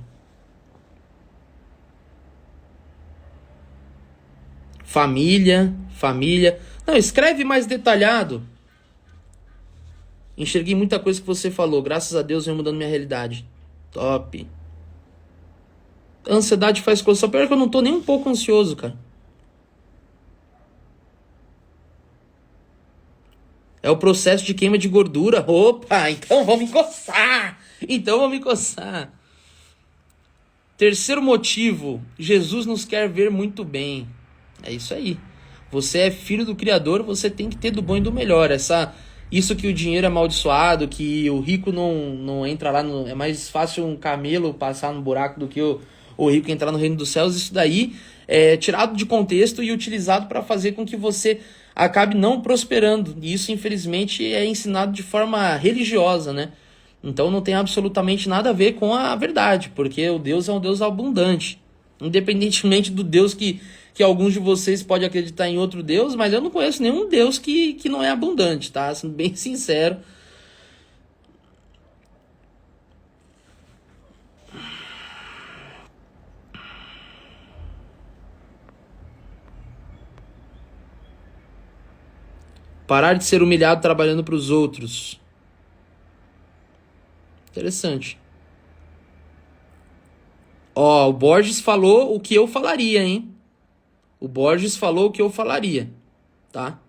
Família, família. Não, escreve mais detalhado. Enxerguei muita coisa que você falou. Graças a Deus vem mudando minha realidade. Top. A ansiedade faz coisa. Só pior que eu não tô nem um pouco ansioso, cara. É o processo de queima de gordura. Opa, então vamos me coçar. Então vamos me coçar. Terceiro motivo. Jesus nos quer ver muito bem. É isso aí. Você é filho do Criador, você tem que ter do bom e do melhor. Isso que o dinheiro é amaldiçoado, que o rico não entra lá, é mais fácil um camelo passar no buraco do que o rico entrar no reino dos céus. Isso daí é tirado de contexto e utilizado para fazer com que você acabe não prosperando. E isso, infelizmente, é ensinado de forma religiosa, né? Então não tem absolutamente nada a ver com a verdade, porque o Deus é um Deus abundante. Independentemente do Deus que alguns de vocês podem acreditar em outro Deus, mas eu não conheço nenhum Deus que não é abundante, tá? Sendo bem sincero. Parar de ser humilhado trabalhando para os outros. Interessante. Ó, o Borges falou o que eu falaria, hein? O Borges falou o que eu falaria, tá?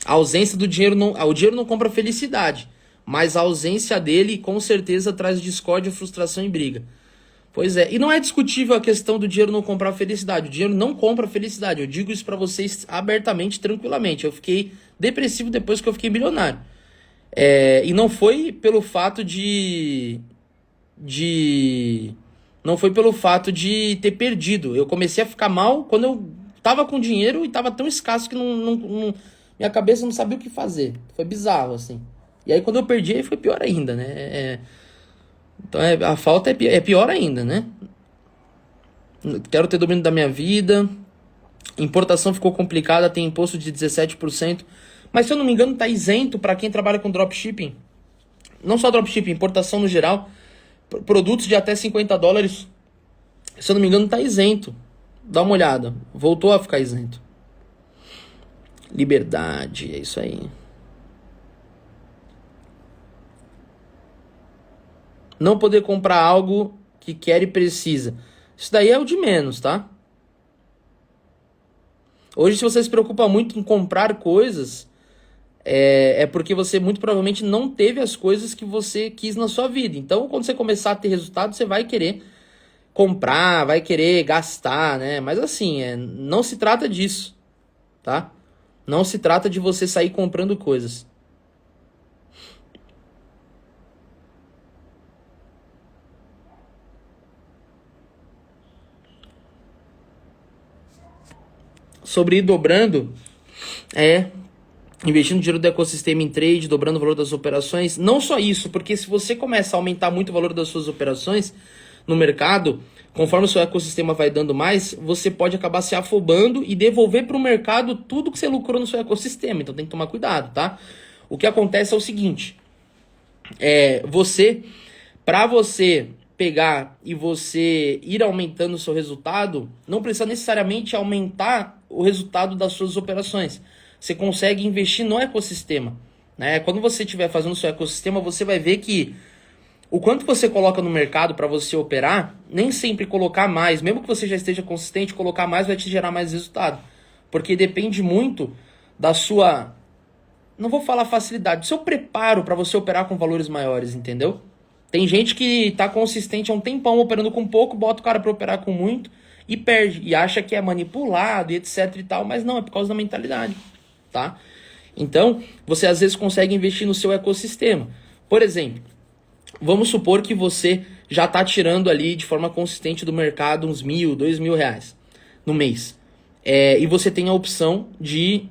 A ausência do dinheiro não... O dinheiro não compra felicidade, mas a ausência dele com certeza traz discórdia, frustração e briga. Pois é, e não é discutível a questão do dinheiro não comprar felicidade. O dinheiro não compra felicidade. Eu digo isso pra vocês abertamente, tranquilamente. Eu fiquei depressivo depois que eu fiquei milionário. E não foi pelo fato não foi pelo fato de ter perdido. Eu comecei a ficar mal quando eu tava com dinheiro e tava tão escasso que minha cabeça não sabia o que fazer. Foi bizarro, assim. E aí quando eu perdi, aí foi pior ainda, né? Então a falta é pior ainda, né? Quero ter domínio da minha vida. Importação ficou complicada, tem imposto de 17%. Mas se eu não me engano, tá isento para quem trabalha com dropshipping. Não só dropshipping, importação no geral. Produtos de até $50. Se eu não me engano, tá isento. Dá uma olhada. Voltou a ficar isento. Liberdade, é isso aí. Não poder comprar algo que quer e precisa. Isso daí é o de menos, tá? Hoje, se você se preocupa muito em comprar coisas, é porque você muito provavelmente não teve as coisas que você quis na sua vida. Então, quando você começar a ter resultado, você vai querer comprar, vai querer gastar, né? Mas assim, não se trata disso, tá? Não se trata de você sair comprando coisas. Sobre ir dobrando, investindo dinheiro do ecossistema em trade, dobrando o valor das operações. Não só isso, porque se você começa a aumentar muito o valor das suas operações no mercado, conforme o seu ecossistema vai dando mais, você pode acabar se afobando e devolver para o mercado tudo que você lucrou no seu ecossistema. Então tem que tomar cuidado, tá? O que acontece é o seguinte, para você pegar e você ir aumentando o seu resultado, não precisa necessariamente aumentar o resultado das suas operações. Você consegue investir no ecossistema, né? Quando você estiver fazendo o seu ecossistema, você vai ver que o quanto você coloca no mercado para você operar, nem sempre colocar mais, mesmo que você já esteja consistente, colocar mais vai te gerar mais resultado. Porque depende muito da sua, não vou falar facilidade, do seu preparo para você operar com valores maiores, entendeu? Tem gente que tá consistente há um tempão operando com pouco, bota o cara para operar com muito e perde. E acha que é manipulado e etc e tal, mas não, é por causa da mentalidade, tá? Então, você às vezes consegue investir no seu ecossistema. Por exemplo, vamos supor que você já tá tirando ali de forma consistente do mercado uns R$1.000, R$2.000. no mês. E você tem a opção de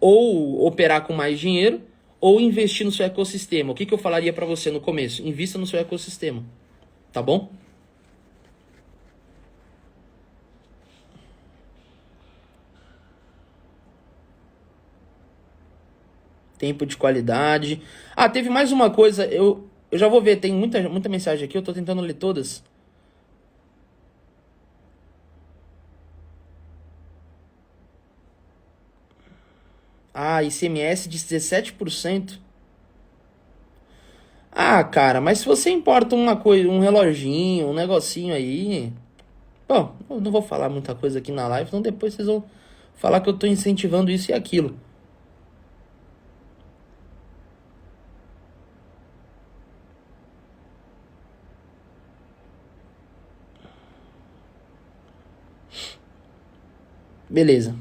ou operar com mais dinheiro ou investir no seu ecossistema. O que eu falaria para você no começo? Invista no seu ecossistema, tá bom? Tempo de qualidade. Ah, teve mais uma coisa. Eu já vou ver. Tem muita mensagem aqui. Eu tô tentando ler todas. Ah, ICMS de 17%. Ah, cara, mas se você importa uma coisa, um reloginho, um negocinho aí. Bom, eu não vou falar muita coisa aqui na live, então depois vocês vão falar que eu tô incentivando isso e aquilo. Beleza.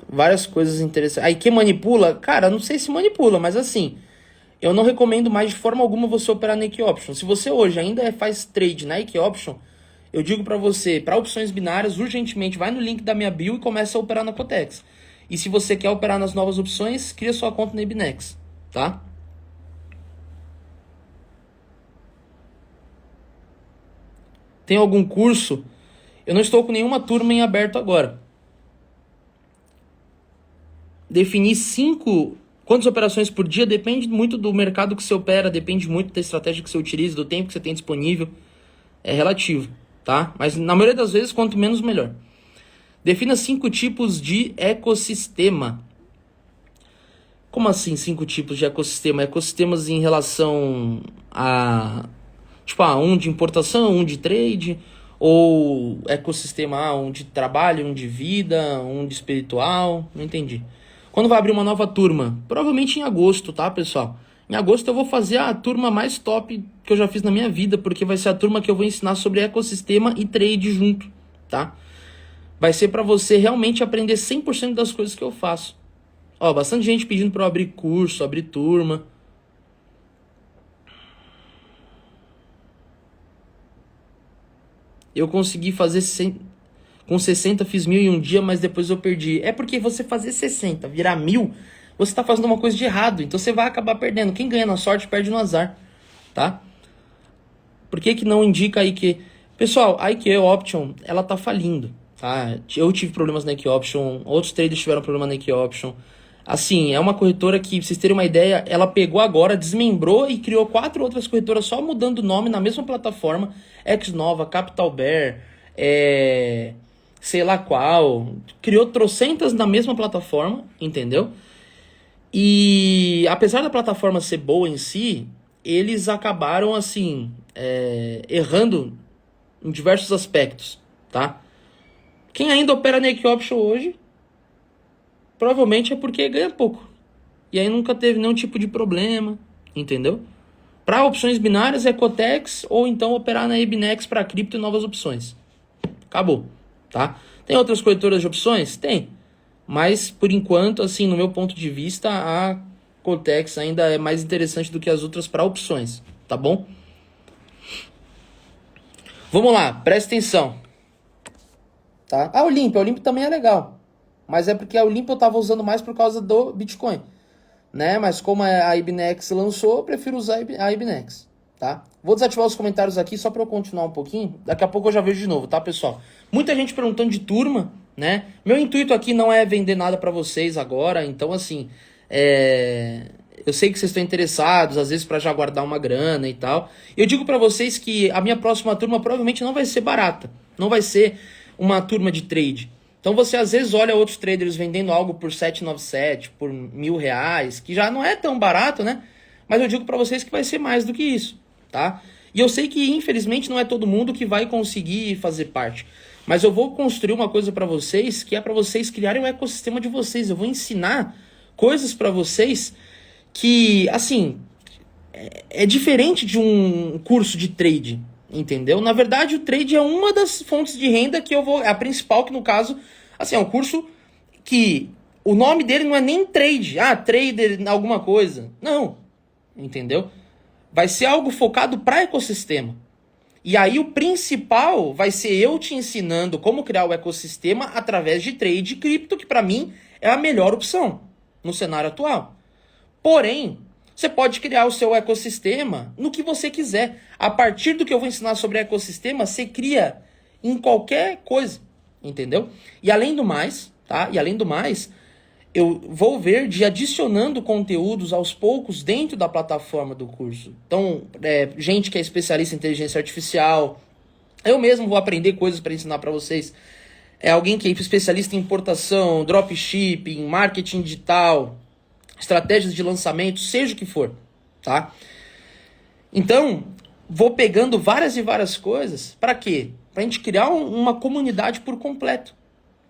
Várias coisas interessantes. Aí quem manipula, cara, não sei se manipula, mas assim, eu não recomendo mais de forma alguma você operar na Equi Option. Se você hoje ainda faz trade na Equi Option, eu digo pra você, para opções binárias, urgentemente vai no link da minha bio e começa a operar na Cotex. E se você quer operar nas novas opções, cria sua conta na Ibinex, tá? Tem algum curso? Eu não estou com nenhuma turma em aberto agora. Definir quantas operações por dia depende muito do mercado que você opera, depende muito da estratégia que você utiliza, do tempo que você tem disponível. É relativo, tá? Mas na maioria das vezes, quanto menos, melhor. Defina 5 tipos de ecossistema. Como assim 5 tipos de ecossistema? Ecossistemas em relação a... Tipo, um de importação, um de trade, ou ecossistema, um de trabalho, um de vida, um de espiritual, não entendi. Quando vai abrir uma nova turma? Provavelmente em agosto, tá, pessoal? Em agosto eu vou fazer a turma mais top que eu já fiz na minha vida, porque vai ser a turma que eu vou ensinar sobre ecossistema e trade junto, tá? Vai ser pra você realmente aprender 100% das coisas que eu faço. Ó, bastante gente pedindo pra eu abrir curso, abrir turma. Eu consegui fazer com 60, fiz 1.000 em um dia, mas depois eu perdi. É porque você fazer 60, virar 1.000, você tá fazendo uma coisa de errado. Então você vai acabar perdendo. Quem ganha na sorte, perde no azar, tá? Por que não indica aí que... Pessoal, a IQ Option, ela tá falindo, tá? Eu tive problemas na IQ Option, outros traders tiveram problema na IQ Option. Assim, é uma corretora que, pra vocês terem uma ideia, ela pegou agora, desmembrou e criou 4 outras corretoras só mudando o nome na mesma plataforma. Xnova, Capital Bear, sei lá qual. Criou trocentas na mesma plataforma, entendeu? E apesar da plataforma ser boa em si, eles acabaram, assim, errando em diversos aspectos, tá? Quem ainda opera na Equi Option hoje, provavelmente é porque ganha pouco. E aí nunca teve nenhum tipo de problema, entendeu? Para opções binárias é Cotex ou então operar na Ibinex para cripto e novas opções. Acabou, tá? Tem outras corretoras de opções? Tem. Mas por enquanto, assim, no meu ponto de vista, a Cotex ainda é mais interessante do que as outras para opções, tá bom? Vamos lá, presta atenção. Tá? A Olympia também é legal. Mas é porque a Olympia eu tava usando mais por causa do Bitcoin, né? Mas como a Ibinex lançou, eu prefiro usar a Ibinex, tá? Vou desativar os comentários aqui só para eu continuar um pouquinho. Daqui a pouco eu já vejo de novo, tá, pessoal? Muita gente perguntando de turma, né? Meu intuito aqui não é vender nada para vocês agora, então assim, eu sei que vocês estão interessados, às vezes para já guardar uma grana e tal. Eu digo para vocês que a minha próxima turma provavelmente não vai ser barata, não vai ser uma turma de trade. Então você às vezes olha outros traders vendendo algo por 797, por R$ 1.000, que já não é tão barato, né? Mas eu digo para vocês que vai ser mais do que isso, tá? E eu sei que infelizmente não é todo mundo que vai conseguir fazer parte. Mas eu vou construir uma coisa para vocês, que é para vocês criarem o ecossistema de vocês. Eu vou ensinar coisas para vocês que, assim, é diferente de um curso de trade, entendeu? Na verdade, o trade é uma das fontes de renda que eu vou... É a principal, que no caso, assim, é um curso que o nome dele não é nem trade. Ah, trader alguma coisa. Não, entendeu? Vai ser algo focado para ecossistema. E aí o principal vai ser eu te ensinando como criar o ecossistema através de trade cripto, que para mim é a melhor opção no cenário atual. Porém, você pode criar o seu ecossistema no que você quiser. A partir do que eu vou ensinar sobre ecossistema, você cria em qualquer coisa, entendeu? E além do mais, tá? E além do mais, eu vou ver de adicionando conteúdos aos poucos dentro da plataforma do curso. Então, gente que é especialista em inteligência artificial, eu mesmo vou aprender coisas para ensinar para vocês. Alguém que é especialista em importação, dropshipping, marketing digital, estratégias de lançamento, seja o que for, tá? Então, vou pegando várias e várias coisas, para quê? Pra gente criar uma comunidade por completo.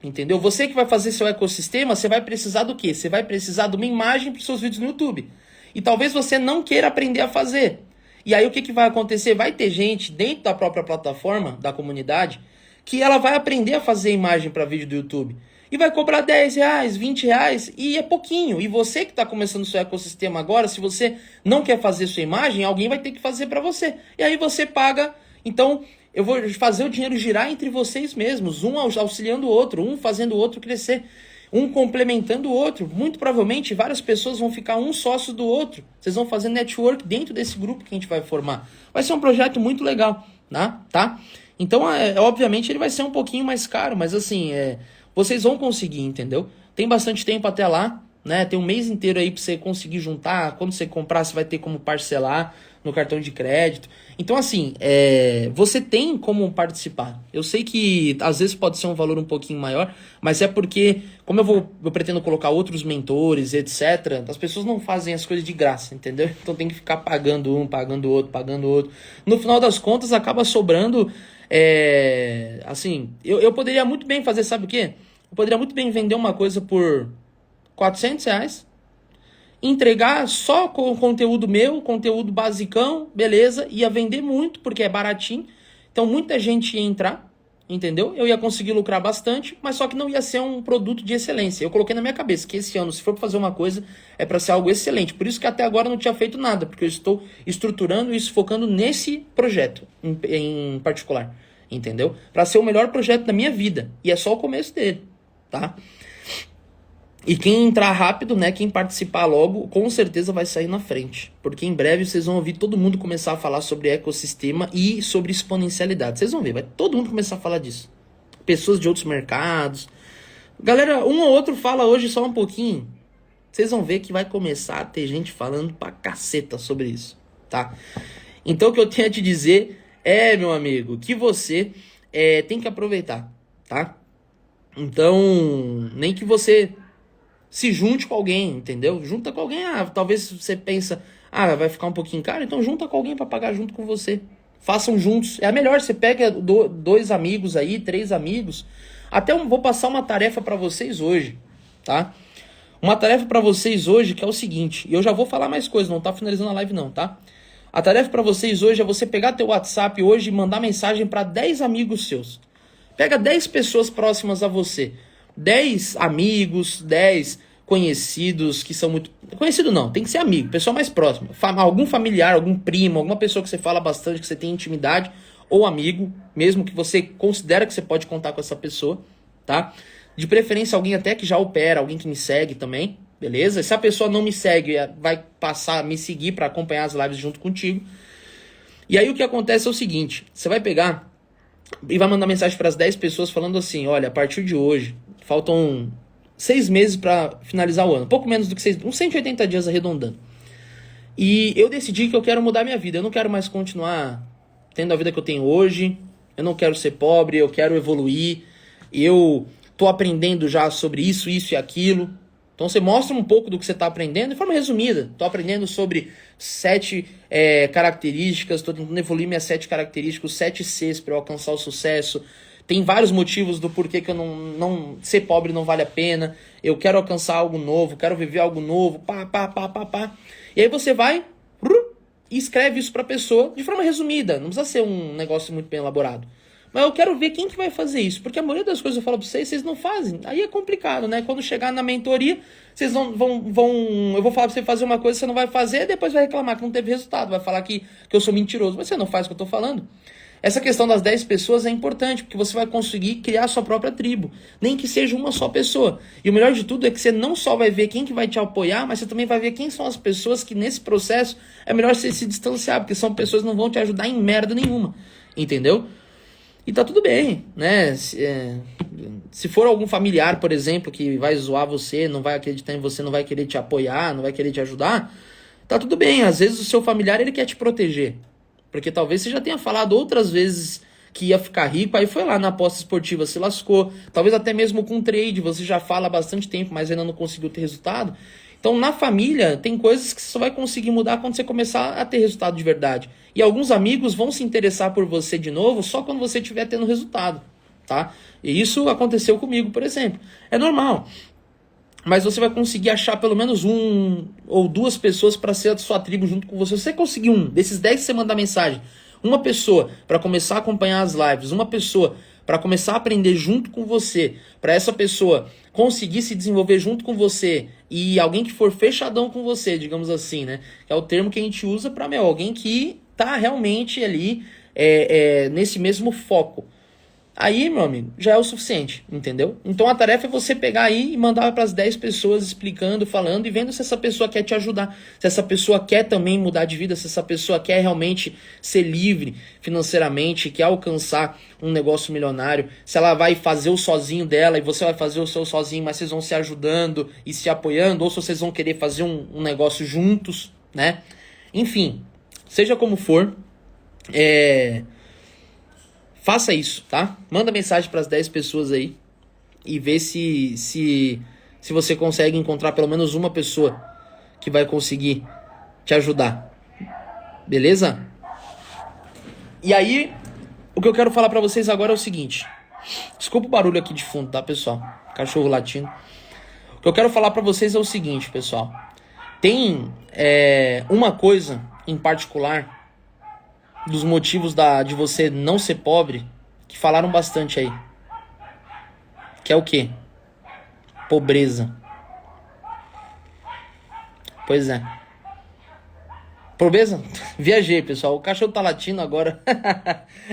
Entendeu? Você que vai fazer seu ecossistema, você vai precisar do quê? Você vai precisar de uma imagem para os seus vídeos no YouTube. E talvez você não queira aprender a fazer. E aí o que vai acontecer? Vai ter gente dentro da própria plataforma, da comunidade, que ela vai aprender a fazer imagem para vídeo do YouTube. E vai cobrar 10 reais, 20 reais, e é pouquinho. E você que está começando o seu ecossistema agora, se você não quer fazer sua imagem, alguém vai ter que fazer para você. E aí você paga. Então, eu vou fazer o dinheiro girar entre vocês mesmos, um auxiliando o outro, um fazendo o outro crescer, um complementando o outro. Muito provavelmente várias pessoas vão ficar um sócio do outro. Vocês vão fazer network dentro desse grupo que a gente vai formar. Vai ser um projeto muito legal, né? Tá? Então, obviamente, ele vai ser um pouquinho mais caro, mas assim, vocês vão conseguir, entendeu? Tem bastante tempo até lá, né? Tem um mês inteiro aí para você conseguir juntar. Quando você comprar, você vai ter como parcelar no cartão de crédito. Então, assim, você tem como participar. Eu sei que às vezes pode ser um valor um pouquinho maior, mas é porque, como eu pretendo colocar outros mentores, etc., as pessoas não fazem as coisas de graça, entendeu? Então tem que ficar pagando um, pagando outro, pagando outro. No final das contas, acaba sobrando. Assim, eu poderia muito bem fazer, sabe o quê? Eu poderia muito bem vender uma coisa por 400 reais, entregar só com conteúdo meu, conteúdo basicão, beleza, ia vender muito, porque é baratinho, então muita gente ia entrar, entendeu? Eu ia conseguir lucrar bastante, mas só que não ia ser um produto de excelência. Eu coloquei na minha cabeça que esse ano, se for pra fazer uma coisa, é para ser algo excelente. Por isso que até agora eu não tinha feito nada, porque eu estou estruturando isso, focando nesse projeto em particular, entendeu? Para ser o melhor projeto da minha vida, e é só o começo dele, tá? E quem entrar rápido, né, quem participar logo, com certeza vai sair na frente. Porque em breve vocês vão ouvir todo mundo começar a falar sobre ecossistema e sobre exponencialidade. Vocês vão ver, vai todo mundo começar a falar disso. Pessoas de outros mercados. Galera, um ou outro fala hoje só um pouquinho. Vocês vão ver que vai começar a ter gente falando pra caceta sobre isso, tá? Então o que eu tenho a te dizer meu amigo, que você tem que aproveitar, tá? Então, nem que você se junte com alguém, entendeu? Junta com alguém, talvez você pensa, vai ficar um pouquinho caro, então junta com alguém para pagar junto com você. Façam juntos. É melhor, você pega 2 amigos aí, 3 amigos. Até vou passar uma tarefa para vocês hoje, tá? Uma tarefa para vocês hoje que é o seguinte, e eu já vou falar mais coisas, não tá finalizando a live não, tá? A tarefa para vocês hoje é você pegar teu WhatsApp hoje e mandar mensagem para 10 amigos seus. Pega 10 pessoas próximas a você. 10 amigos, 10 conhecidos que são muito... Conhecido não, tem que ser amigo, pessoa mais próxima. Algum familiar, algum primo, alguma pessoa que você fala bastante, que você tem intimidade, ou amigo, mesmo que você considera que você pode contar com essa pessoa, tá? De preferência alguém até que já opera, alguém que me segue também, beleza? Se a pessoa não me segue, vai passar a me seguir para acompanhar as lives junto contigo. E aí o que acontece é o seguinte, você vai pegar e vai mandar mensagem para as 10 pessoas falando assim, olha, a partir de hoje, faltam 6 meses para finalizar o ano, pouco menos do que 6, uns 180 dias arredondando. E eu decidi que eu quero mudar minha vida, eu não quero mais continuar tendo a vida que eu tenho hoje, eu não quero ser pobre, eu quero evoluir, eu tô aprendendo já sobre isso e aquilo. Então você mostra um pouco do que você está aprendendo de forma resumida. Estou aprendendo sobre 7 características, estou tentando evoluir minhas 7 características, 7 Cs para eu alcançar o sucesso. Tem vários motivos do porquê que eu não ser pobre não vale a pena. Eu quero alcançar algo novo, quero viver algo novo, pá. E aí você vai e escreve isso para a pessoa de forma resumida. Não precisa ser um negócio muito bem elaborado. Mas eu quero ver quem que vai fazer isso. Porque a maioria das coisas eu falo pra vocês não fazem. Aí é complicado, né? Quando chegar na mentoria, vocês vão eu vou falar pra você fazer uma coisa, você não vai fazer, e depois vai reclamar que não teve resultado. Vai falar que eu sou mentiroso. Mas você não faz o que eu tô falando. Essa questão das 10 pessoas é importante, porque você vai conseguir criar a sua própria tribo, nem que seja uma só pessoa. E o melhor de tudo é que você não só vai ver quem que vai te apoiar, mas você também vai ver quem são as pessoas que nesse processo é melhor você se distanciar, porque são pessoas que não vão te ajudar em merda nenhuma, entendeu? E tá tudo bem, né? Se for algum familiar, por exemplo, que vai zoar você, não vai acreditar em você, não vai querer te apoiar, não vai querer te ajudar, tá tudo bem. Às vezes o seu familiar, ele quer te proteger. Porque talvez você já tenha falado outras vezes que ia ficar rico, aí foi lá na aposta esportiva, se lascou. Talvez até mesmo com trade, você já fala há bastante tempo, mas ainda não conseguiu ter resultado. Então, na família, tem coisas que você só vai conseguir mudar quando você começar a ter resultado de verdade. E alguns amigos vão se interessar por você de novo só quando você estiver tendo resultado, tá? E isso aconteceu comigo, por exemplo. É normal. Mas você vai conseguir achar pelo menos um ou duas pessoas para ser a sua tribo junto com você. Se você conseguir desses 10 que você mandar mensagem, uma pessoa para começar a acompanhar as lives, uma pessoa para começar a aprender junto com você, para essa pessoa conseguir se desenvolver junto com você, e alguém que for fechadão com você, digamos assim, né? É o termo que a gente usa para alguém que tá realmente ali nesse mesmo foco. Aí, meu amigo, já é o suficiente, entendeu? Então a tarefa é você pegar aí e mandar para as 10 pessoas explicando, falando e vendo se essa pessoa quer te ajudar, se essa pessoa quer também mudar de vida, se essa pessoa quer realmente ser livre financeiramente, quer alcançar um negócio milionário, se ela vai fazer o sozinho dela e você vai fazer o seu sozinho, mas vocês vão se ajudando e se apoiando, ou se vocês vão querer fazer um negócio juntos, né? Enfim, seja como for, faça isso, tá? Manda mensagem para as 10 pessoas aí e vê se você consegue encontrar pelo menos uma pessoa que vai conseguir te ajudar. Beleza? E aí, o que eu quero falar para vocês agora é o seguinte. Desculpa o barulho aqui de fundo, tá, pessoal? Cachorro latindo. O que eu quero falar para vocês é o seguinte, pessoal. Tem uma coisa em particular dos motivos de você não ser pobre, que falaram bastante aí. Que é o quê? Pobreza. Pois é. Pobreza? Viajei, pessoal. O cachorro tá latindo agora.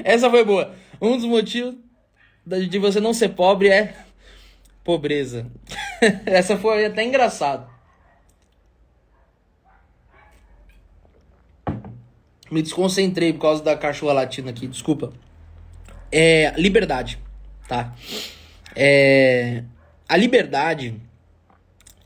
Essa foi boa. Um dos motivos de você não ser pobre é pobreza. Essa foi até engraçado. Me desconcentrei por causa da cachorra latina aqui, desculpa. Liberdade, tá? A liberdade,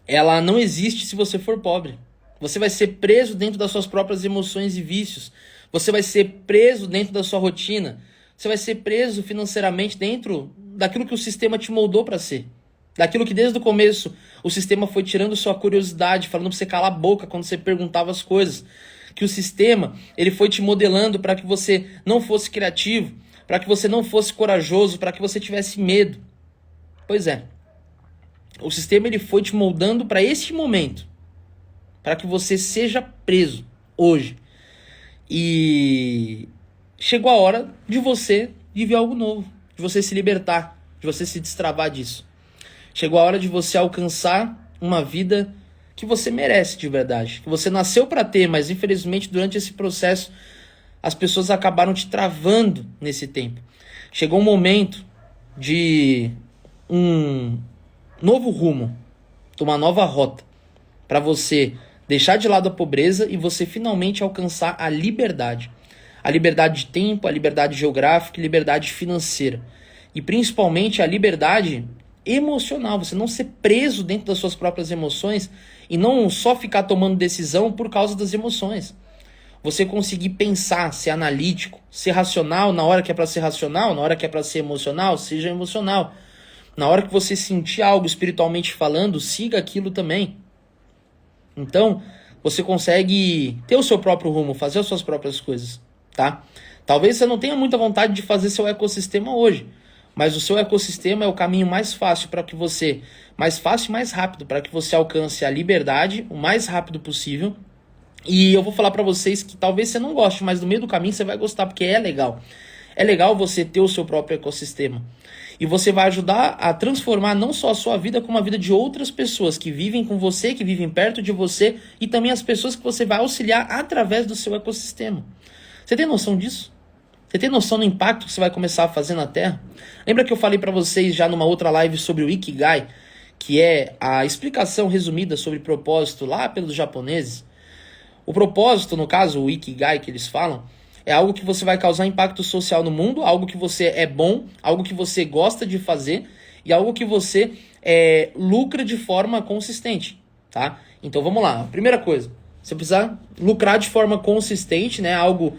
ela não existe se você for pobre. Você vai ser preso dentro das suas próprias emoções e vícios. Você vai ser preso dentro da sua rotina. Você vai ser preso financeiramente dentro daquilo que o sistema te moldou para ser. Daquilo que desde o começo o sistema foi tirando sua curiosidade, falando pra você calar a boca quando você perguntava as coisas. Que o sistema, ele foi te modelando para que você não fosse criativo, para que você não fosse corajoso, para que você tivesse medo. Pois é. O sistema, ele foi te moldando para este momento, para que você seja preso hoje. E chegou a hora de você viver algo novo, de você se libertar, de você se destravar disso. Chegou a hora de você alcançar uma vida que você merece de verdade, que você nasceu para ter, mas infelizmente durante esse processo as pessoas acabaram te travando nesse tempo. Chegou um momento de um novo rumo, de uma nova rota, para você deixar de lado a pobreza e você finalmente alcançar a liberdade. A liberdade de tempo, a liberdade geográfica, a liberdade financeira. E principalmente a liberdade emocional, você não ser preso dentro das suas próprias emoções e não só ficar tomando decisão por causa das emoções. Você conseguir pensar, ser analítico, ser racional na hora que é para ser racional, na hora que é para ser emocional, seja emocional. Na hora que você sentir algo espiritualmente falando, siga aquilo também. Então, você consegue ter o seu próprio rumo, fazer as suas próprias coisas, tá? Talvez você não tenha muita vontade de fazer seu ecossistema hoje, mas o seu ecossistema é o caminho mais fácil para que você, mais fácil e mais rápido, para que você alcance a liberdade o mais rápido possível. E eu vou falar para vocês que talvez você não goste, mas no meio do caminho você vai gostar, porque é legal. É legal você ter o seu próprio ecossistema. E você vai ajudar a transformar não só a sua vida, como a vida de outras pessoas que vivem com você, que vivem perto de você, e também as pessoas que você vai auxiliar através do seu ecossistema. Você tem noção disso? Você tem noção do impacto que você vai começar a fazer na Terra? Lembra que eu falei para vocês já numa outra live sobre o Ikigai, que é a explicação resumida sobre propósito lá pelos japoneses? O propósito, no caso, o Ikigai que eles falam, é algo que você vai causar impacto social no mundo, algo que você é bom, algo que você gosta de fazer e algo que você lucra de forma consistente, tá? Então vamos lá, primeira coisa, você precisa lucrar de forma consistente, né? Algo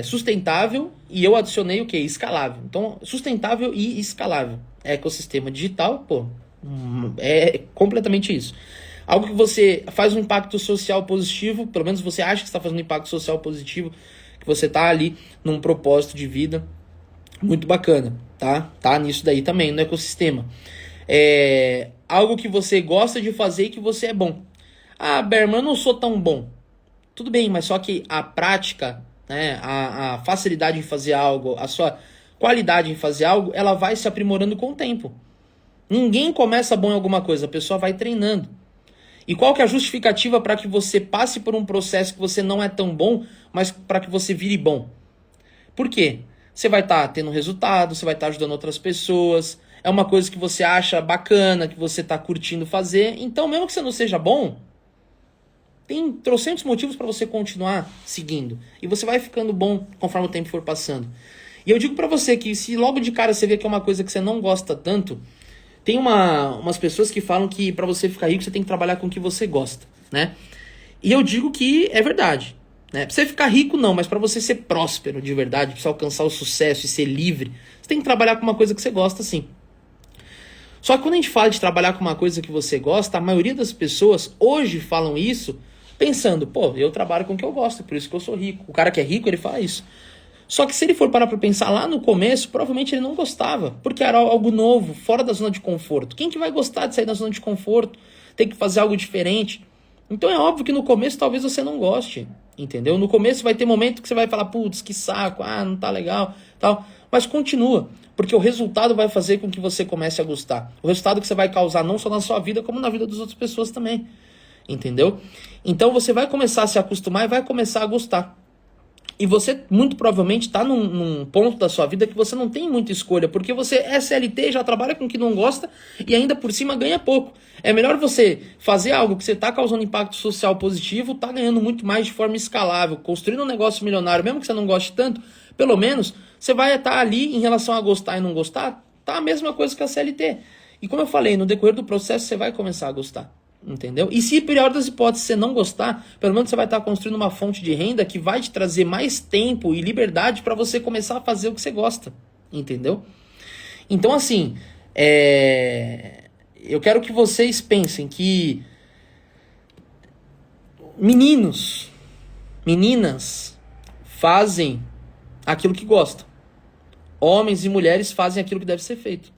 sustentável, e eu adicionei o que? Escalável. Então, sustentável e escalável. Ecossistema digital, pô, é completamente isso. Algo que você faz um impacto social positivo, pelo menos você acha que está fazendo um impacto social positivo, que você está ali num propósito de vida muito bacana, tá? Tá nisso daí também, no ecossistema. Algo que você gosta de fazer e que você é bom. Ah, Berman, eu não sou tão bom. Tudo bem, mas só que a prática, né, a facilidade em fazer algo, a sua qualidade em fazer algo, ela vai se aprimorando com o tempo. Ninguém começa bom em alguma coisa, a pessoa vai treinando. E qual que é a justificativa para que você passe por um processo que você não é tão bom, mas para que você vire bom? Por quê? Você vai estar tendo resultado, você vai estar ajudando outras pessoas, é uma coisa que você acha bacana, que você está curtindo fazer, então mesmo que você não seja bom, tem trocentos motivos para você continuar seguindo. E você vai ficando bom conforme o tempo for passando. E eu digo para você que se logo de cara você vê que é uma coisa que você não gosta tanto, tem umas pessoas que falam que para você ficar rico você tem que trabalhar com o que você gosta, né? E eu digo que é verdade, né? Pra você ficar rico não, mas para você ser próspero de verdade, pra você alcançar o sucesso e ser livre, você tem que trabalhar com uma coisa que você gosta, sim. Só que quando a gente fala de trabalhar com uma coisa que você gosta, a maioria das pessoas hoje falam isso pensando, pô, eu trabalho com o que eu gosto, por isso que eu sou rico. O cara que é rico, ele fala isso. Só que se ele for parar pra pensar lá no começo, provavelmente ele não gostava, porque era algo novo, fora da zona de conforto. Quem que vai gostar de sair da zona de conforto? Tem que fazer algo diferente. Então é óbvio que no começo talvez você não goste, entendeu? No começo vai ter momento que você vai falar, putz, que saco, não tá legal, tal. Mas continua, porque o resultado vai fazer com que você comece a gostar. O resultado que você vai causar não só na sua vida, como na vida das outras pessoas também, entendeu? Então você vai começar a se acostumar e vai começar a gostar. E você muito provavelmente está num ponto da sua vida que você não tem muita escolha, porque você é CLT, já trabalha com o que não gosta e ainda por cima ganha pouco. É melhor você fazer algo que você está causando impacto social positivo, está ganhando muito mais de forma escalável, construindo um negócio milionário, mesmo que você não goste tanto, pelo menos você vai estar ali em relação a gostar e não gostar, tá a mesma coisa que a CLT. E como eu falei, no decorrer do processo você vai começar a gostar. Entendeu? E se, pior das hipóteses, você não gostar, pelo menos você vai estar construindo uma fonte de renda que vai te trazer mais tempo e liberdade para você começar a fazer o que você gosta. Entendeu? Então, assim, eu quero que vocês pensem que meninos, meninas fazem aquilo que gostam. Homens e mulheres fazem aquilo que deve ser feito.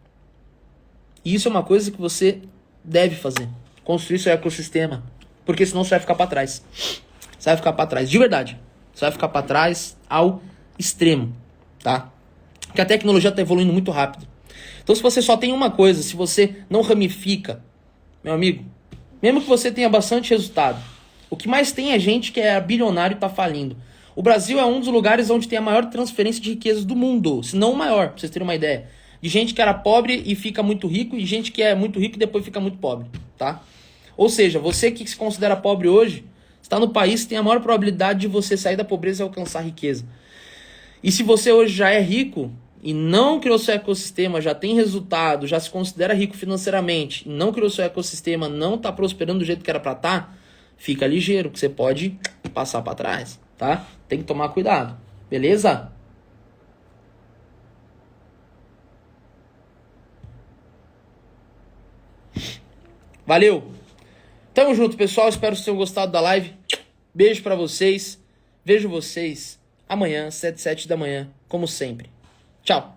E isso é uma coisa que você deve fazer. Construir seu ecossistema. Porque senão você vai ficar para trás. Você vai ficar para trás, de verdade. Você vai ficar para trás ao extremo, tá? Porque a tecnologia está evoluindo muito rápido. Então se você só tem uma coisa, se você não ramifica, meu amigo, mesmo que você tenha bastante resultado, o que mais tem é gente que é bilionário e está falindo. O Brasil é um dos lugares onde tem a maior transferência de riquezas do mundo, se não o maior, pra vocês terem uma ideia. De gente que era pobre e fica muito rico, e gente que é muito rico e depois fica muito pobre, tá? Ou seja, você que se considera pobre hoje, está no país que tem a maior probabilidade de você sair da pobreza e alcançar riqueza. E se você hoje já é rico e não criou seu ecossistema, já tem resultado, já se considera rico financeiramente, não criou seu ecossistema, não está prosperando do jeito que era para estar, fica ligeiro, que você pode passar para trás, tá? Tem que tomar cuidado, beleza? Valeu! Tamo junto, pessoal. Espero que vocês tenham gostado da live. Beijo pra vocês. Vejo vocês amanhã, 7 da manhã, como sempre. Tchau!